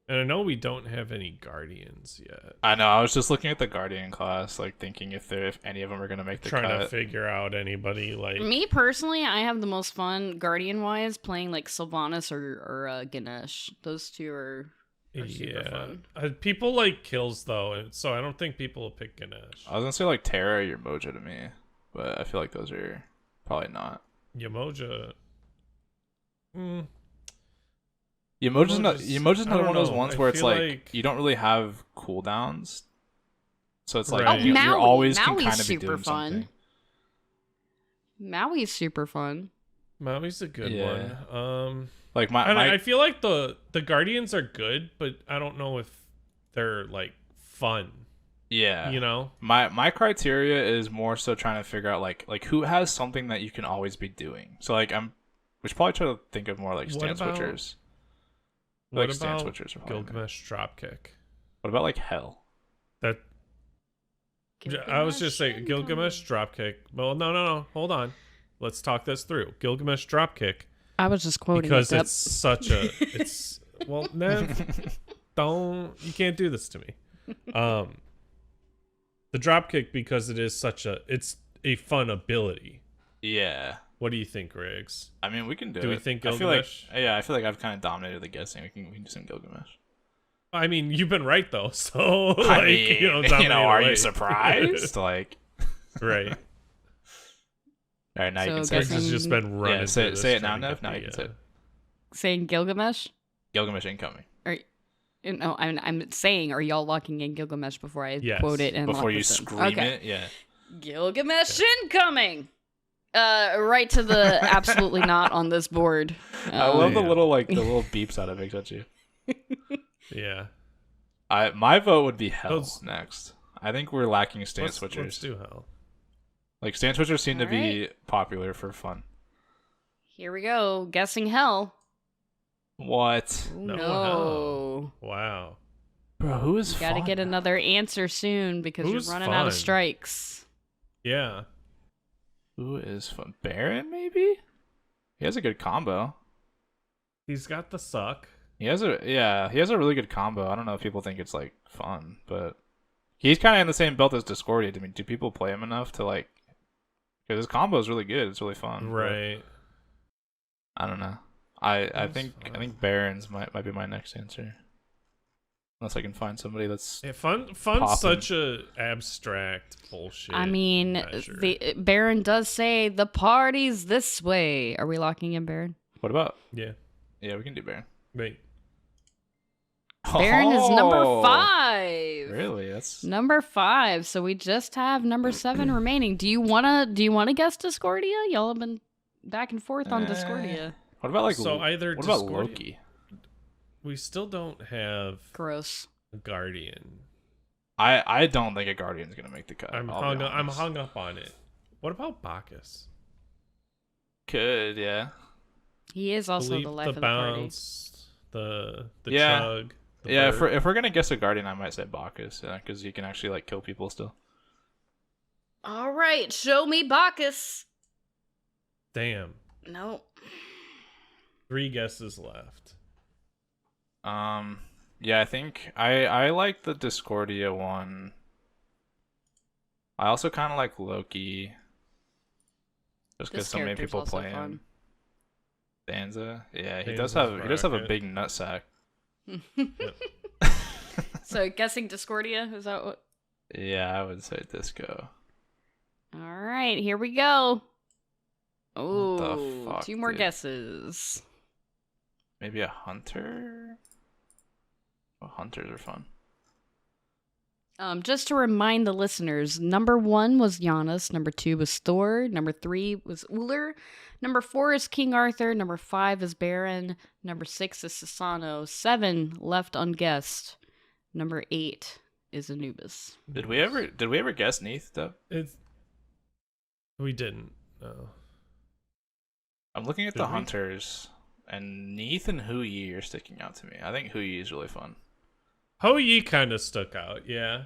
And I know we don't have any guardians yet. I know. I was just looking at the Guardian class, like thinking if any of them are gonna make the Trying to cut. figure out anybody like Me personally, I have the most fun Guardian wise playing like Sylvanas or Ganesh. Those two are super fun. People like kills though, and so I don't think people will pick Ganesh. I was gonna say like Terra or Mojo to me, but I feel like those are probably not. Yamoja. Emoji's not I one don't of those know. ones I where it's feel like you don't really have cooldowns, so it's like Right. you Maui. always can Maui's kind of be super doing fun. something. Maui's super fun. Maui's a good Yeah. one. Like I feel like the Guardians are good, but I don't know if they're like fun. yeah. You know? My criteria is more so trying to figure out like who has something that you can always be doing. So like we should probably try to think of more like What stand about- switchers. What Like stand about switchers are probably amazing. Gilgamesh Dropkick? What about like hell? That I was just saying Gilgamesh Dropkick. Well, no. Hold on. Let's talk this through. Gilgamesh Dropkick I was just quoting because it. it's such a it's well, Nev, you can't do this to me. The Dropkick because it's a fun ability. Yeah. What do you think, Riggs? I mean, we can do it. Do we think I feel like Gilgamesh? I feel like I've kind of dominated the guessing. We can do some Gilgamesh. I mean, you've been right though, so like, I mean, dominate are away. you surprised? Like, Right. all right, now you So can say Riggs has guessing- just been running. Yeah, through this say it trying now, to Nev. get Now the, you can say it. Saying Gilgamesh? Gilgamesh incoming. Or no, I'm saying, are y'all locking in Gilgamesh before I Yes. quote it and Before lock you this in? scream Okay. it, yeah. Gilgamesh incoming. Right to the absolutely not on this board. I love the Yeah. little beeps out of it, don't you? Yeah. My vote would be hell Those- next. I think we're lacking stand Let's switchers. do hell. Like stand switchers seem to All be popular for fun. Here we go. Guessing hell. What? Ooh, No, no. Wow. Bro, who is Got to fun? get another answer soon because Who's you're running out of fun? strikes. Yeah. Who is fun? Baron, maybe? He has a good combo. He's got the suck. He has a really good combo. I don't know if people think it's like fun, but he's kind of in the same belt as Discordia. I mean, do people play him enough to like? Because his combo is really good. It's really fun. but Right. I don't know. I That's think fun. Barons might be my next answer. Unless I can find somebody that's Yeah, fun's Poppin'. such a abstract bullshit. I mean, measure. the Baron does say the party's this way. Are we locking in Baron? what about? Yeah. Yeah, we can do Baron. Wait. Baron is number Oh, 5. Really? That's Number 5. So we just have number 7 remaining. Do you wanna guess Discordia? Y'all have been back and forth on Discordia. what about like So either what about Discordia- Loki? We still don't have Gross. a Guardian. I don't think a Guardian's gonna make the cut. I'm I'll be I'm honest. hung up on it. What about Bacchus? Could, yeah. He is also Delete the life the of the party. bounce, the Yeah. chug. The Yeah, burp. if we're gonna guess a Guardian, I might say Bacchus, yeah, because you can actually like kill people still. All right, show me Bacchus. Damn. No. 3 guesses left. Yeah, I think I like the Discordia one. I also kind of like Loki, just because This so many character's people also play him. fun. Danza, yeah, he Danza's does have a rocket. big nutsack. So guessing Discordia, is that what? Yeah, I would say Disco. All right, here we go. the Oh, fuck, 2 more dude? guesses. Maybe a hunter. Oh, hunters are fun. Just to remind the listeners, number 1 was Giannis, number 2 was Thor, number 3 was Uller, number 4 is King Arthur, number 5 is Baron, number 6 is Sasano, 7 left unguessed, number 8 is Anubis. Did we ever guess Neath though? We didn't. No. I'm looking at Did the we? hunters, and Neath and Hu Yi are sticking out to me. I think Hu Yi is really fun. Ho Yi kind of stuck out, yeah.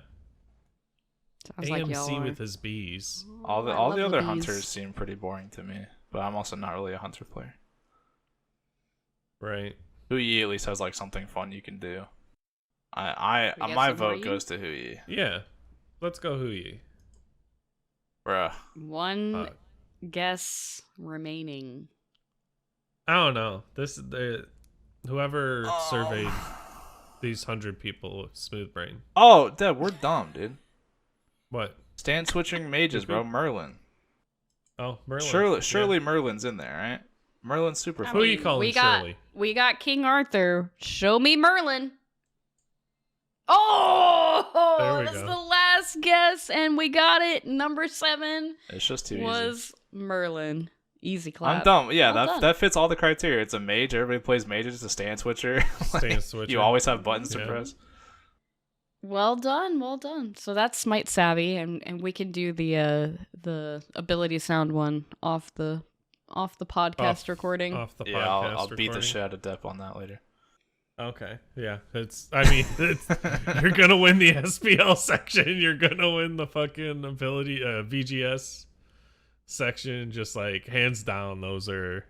Sounds like y'all AMC are. with his bees. All the I all love the other bees. hunters seem pretty boring to me, but I'm also not really a hunter player. Right. Hu Yi at least has like something fun you can do. I We my guessing Hu vote Yi? goes to Hu Yi. Yeah. Let's go Hu Yi. Bruh. 1 Uh, guess remaining. I don't know. Whoever Oh. surveyed these 100 people with smooth brain. Oh, Deb, we're dumb, dude. What? Stand switching mages, bro. Merlin. Oh, Merlin. Surely Merlin's in there, right? Merlin's super I fun. Who you mean, calling we got, Shirley? We got King Arthur. Show me Merlin. Oh, There we that's go. the last guess, and we got it. Number 7 It's just too easy. was Merlin. Easy clap. I'm dumb. Yeah, Well done. that fits all the criteria. It's a mage. Everybody plays mages. It's a stand switcher. Stand switcher. You always have buttons to press. Well done, well done. So that's Smite Savvy, and we can do the ability sound one off the podcast recording. Off the Yeah, podcast I'll beat the recording. shit out of Depp on that later. Okay, yeah. You're gonna win the SPL section. You're gonna win the fucking ability VGS section. Just like hands down, those are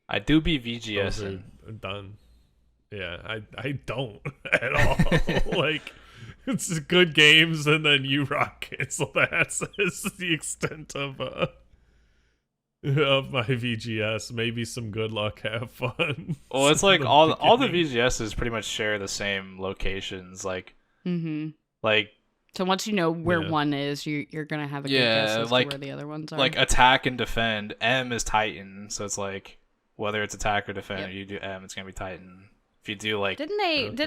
I do be VGS. those are done. Yeah, I don't at all. Like, it's good games, and then you rock it. So that's the extent of my VGS. Maybe some good luck, have fun. Well, it's like all the VGSs pretty much share the same locations. Like, like So once you know where Yeah. one is, you're gonna have a good Yeah, guess as like- to where the other ones are. like attack and defend. M is Titan, so it's like whether it's attack or defend, Yep. or you do M, it's gonna be Titan. If you do like didn't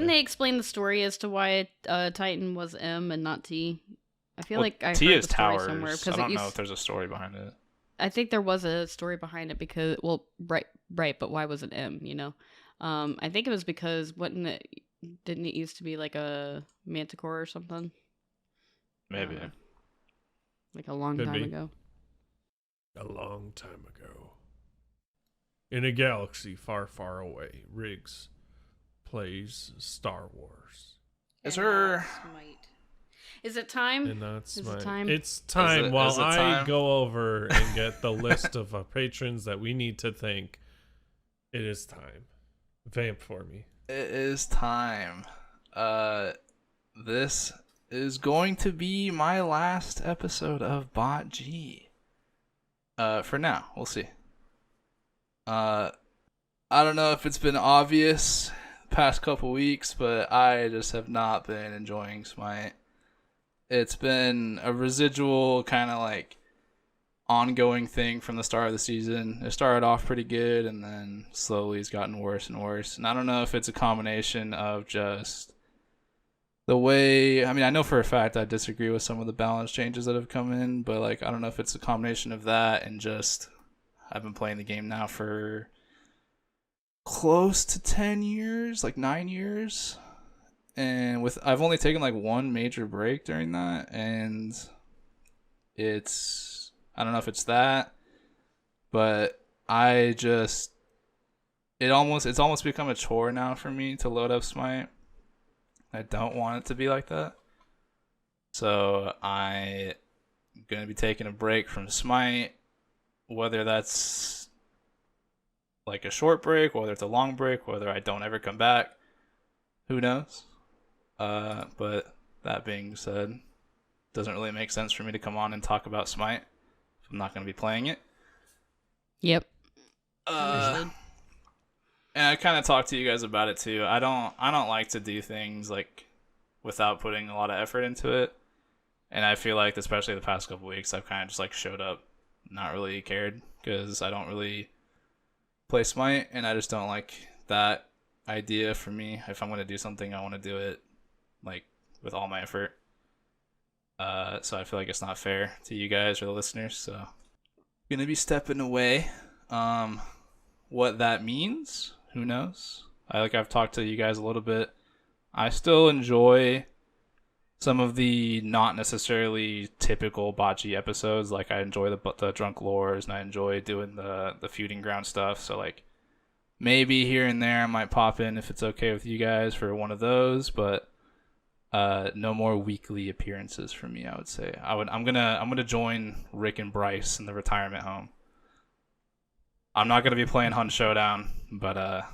they explain the story as to why Titan was M and not T? I feel like I T heard is the story towers. somewhere I don't know if there's a story behind it. I think there was a story behind it because right, but why was it M? You know, I think it was because didn't it used to be like a manticore or something? Maybe. Like a long Could time be. ago. A long time ago. In a galaxy far, far away, Riggs plays Star Wars. Is her? Is it time? And that's Is it my. time? It's time while is it I time? go over and get the list of patrons that we need to thank. It is time. Vamp for me. It is time. This is going to be my last episode of BOTG. For now, we'll see. I don't know if it's been obvious the past couple weeks, but I just have not been enjoying Smite. It's been a residual kind of like ongoing thing from the start of the season. It started off pretty good and then slowly it's gotten worse and worse. And I don't know if it's a combination of just the way, I mean, I know for a fact I disagree with some of the balance changes that have come in, but like I don't know if it's a combination of that and just I've been playing the game now for close to 10 years, like 9 years. And I've only taken like one major break during that, and I don't know if it's that, but it's almost become a chore now for me to load up Smite. I don't want it to be like that. So I'm going to be taking a break from Smite, whether that's like a short break, whether it's a long break, whether I don't ever come back. Who knows? But that being said, it doesn't really make sense for me to come on and talk about Smite if I'm not going to be playing it. Yep. And I kind of talked to you guys about it too. I don't like to do things like without putting a lot of effort into it. And I feel like, especially the past couple weeks, I've kind of just like showed up, not really cared, because I don't really play Smite, and I just don't like that idea for me. If I'm going to do something, I want to do it like with all my effort. So I feel like it's not fair to you guys or the listeners. So I'm going to be stepping away. What that means, who knows? I've talked to you guys a little bit. I still enjoy some of the not necessarily typical botchy episodes. Like I enjoy the drunk lores, and I enjoy doing the feuding ground stuff. So like maybe here and there I might pop in if it's okay with you guys for one of those, but no more weekly appearances for me, I would say. I'm gonna join Rick and Bryce in the retirement home. I'm not gonna be playing Hunt Showdown, but I'm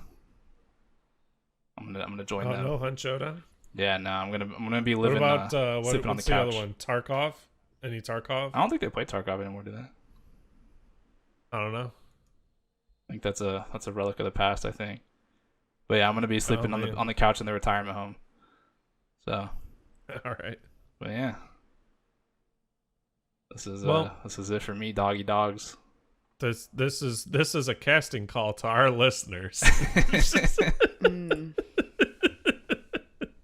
gonna join them. No Hunt Showdown. Yeah, no, I'm gonna be What living. about sleeping on the what's the other couch. one? Tarkov? Any Tarkov? I don't think they play Tarkov anymore, do they? I don't know. I think that's a relic of the past, I think. But yeah, I'm gonna be sleeping man. on the couch in the retirement home. So, All right. but yeah, this is it for me, doggy dogs. This is a casting call to our listeners.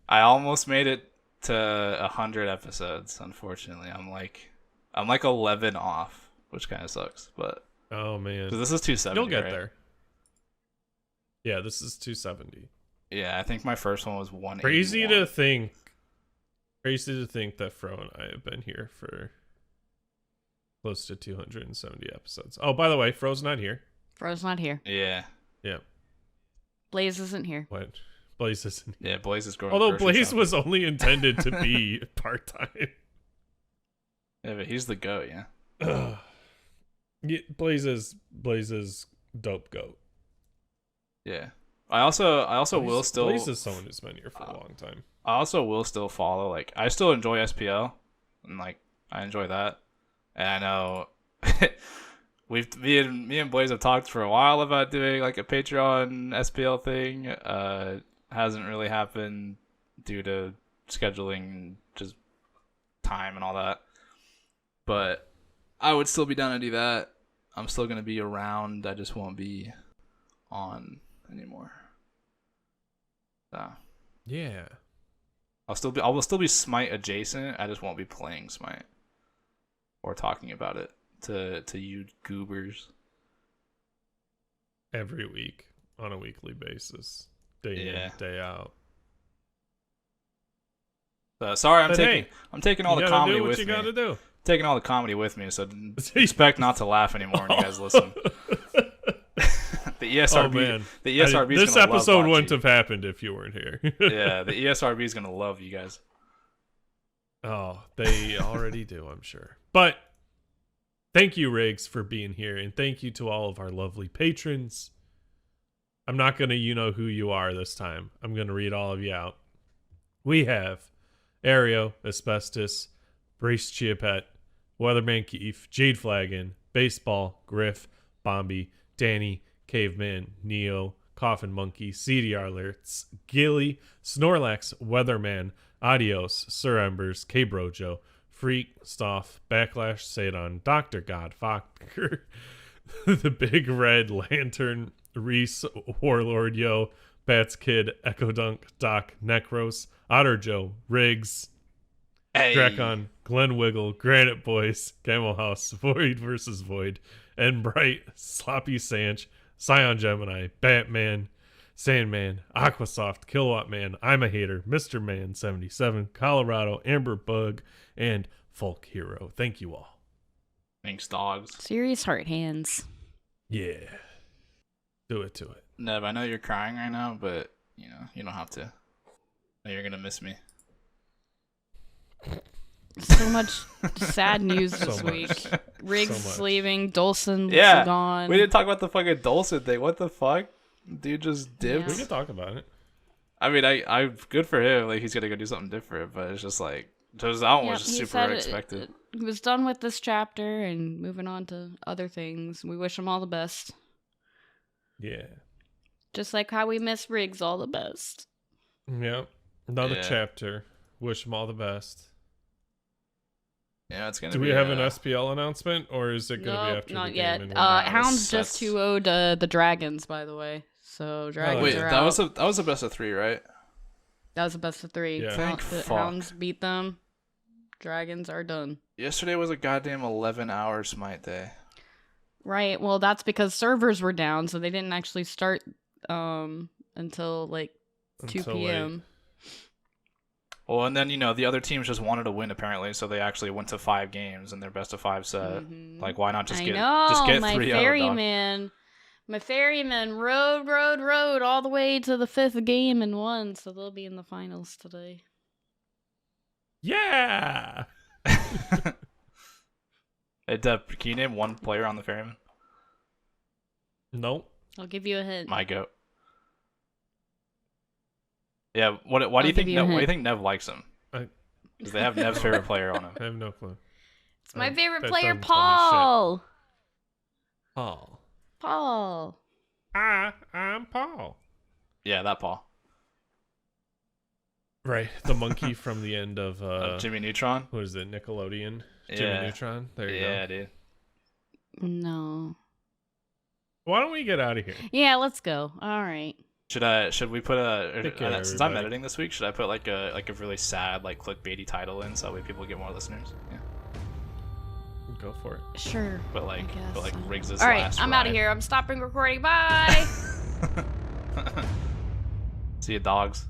I almost made it to 100 episodes. Unfortunately, I'm like 11 off, which kind of sucks. But Oh man, So this is 270. you'll get right? there. Yeah, this is 270. Yeah, I think my first one was 181. Crazy to think that Fro and I have been here for close to 270 episodes. Oh, by the way, Fro's not here. Fro's not here. Yeah. Yeah. Blaze isn't here. What? Blaze isn't here. Yeah, Blaze is going. Although Blaze was only intended to be part-time. Yeah, but he's the goat, yeah. Yeah, Blaze is dope goat. Yeah. I also will still. Blaze is someone who's been here for a long time. I also will still follow. Like, I still enjoy SPL, and like I enjoy that. And I know me and Blaze have talked for a while about doing like a Patreon SPL thing. Hasn't really happened due to scheduling, just time and all that. But I would still be down to do that. I'm still gonna be around. I just won't be on anymore. So Yeah. I will still be Smite adjacent. I just won't be playing Smite or talking about it to you goobers Every week on a weekly basis, day in, day out. Sorry, But I'm taking all you the gotta comedy do what with you me. gotta do. Taking all the comedy with me, so expect not to laugh anymore when you guys listen. The ESRB, Oh man, the ESRB. this episode wouldn't have happened if you weren't here. Yeah, the ESRB is gonna love you guys. Oh, they already do, I'm sure. But thank you, Riggs, for being here, and thank you to all of our lovely patrons. I'm not gonna who you are this time. I'm gonna read all of you out. We have Aereo, Asbestos, Brace Chiapet, Weatherman Keefe, Jade Flagon, Baseball, Griff, Bombi, Danny, Caveman, Neo, Coffin Monkey, CDR Alerts, Gilly, Snorlax, Weatherman, Adios, Sir Embers, K-Brojo, Freak, Stoff, Backlash, Sadon, Dr. God, Fokker, The Big Red Lantern, Reese, Warlord Yo, Bats Kid, Echo Dunk, Doc, Necros, Otter Joe, Riggs, Drakon, Glen Wiggle, Granite Boys, Camel House, Void versus Void, and Bright, Sloppy Sanch, Scion Gemini, Batman, Sandman, Aquasoft, Kilowatt Man, I'm a Hater, Mr. Man 77, Colorado, Amber Bug, and Folk Hero. Thank you all. Thanks, dogs. Serious heart hands. Yeah. Do it to it. Nev, I know you're crying right now, but you don't have to. I know you're gonna miss me. So much sad news this So much. week. Riggs So much. leaving, Dolson's Yeah, gone. we didn't talk about the fucking Dulcet thing. What the fuck? Dude just dipped. We can talk about it. I mean, I'm good for him. Like, he's gonna go do something different, but it's just like, that one was just he super said unexpected. He was done with this chapter and moving on to other things. We wish him all the best. Yeah. Just like how we miss Riggs all the best. Yep. Another Yeah. chapter. Wish them all the best. Yeah, it's gonna. Do we have an SPL announcement, or is it going to be No, after not the yet. game? Hound's That's- just 2-0'd the Dragons, by the way. So Dragons Wait, are that out. was a best of 3, right? That was a best of 3. Yeah. Thank The fuck. Hounds beat them. Dragons are done. Yesterday was a goddamn 11-hour Smite day. Right. Well, that's because servers were down, so they didn't actually start until like 2 Until p.m. Well, and then the other teams just wanted to win apparently, so they actually went to 5 games in their best of 5 set. Mhm. Like, why not just I get know, just get my 3 out, dog? ferryman. My ferryman rode all the way to the 5th game and won, so they'll be in the finals today. Yeah. Hey, Deb, can you name one player on the Ferryman? Nope. I'll give you a hint. My goat. Yeah, why do I'll you think give you a Nev, why do you hint. think Nev likes him? I- Because they have Nev's favorite player on him. I have no clue. It's my favorite that player, doesn't tell me shit. Paul. Paul. Paul. I'm Paul. Yeah, that Paul. Right. The monkey from the end of Jimmy Neutron. what is it? Nickelodeon. Yeah. Jimmy Neutron. There you Yeah, go. dude. No. Why don't we get out of here? Yeah, let's go. All right. Should we put Take care, since I'm everybody. editing this week, should I put like a really sad, like, clickbaity title in so that way people get more listeners? Yeah. go for it. Sure. But like, I guess. Riggs is All right, last I'm out of ride. here. I'm stopping recording. Bye. See you, dogs.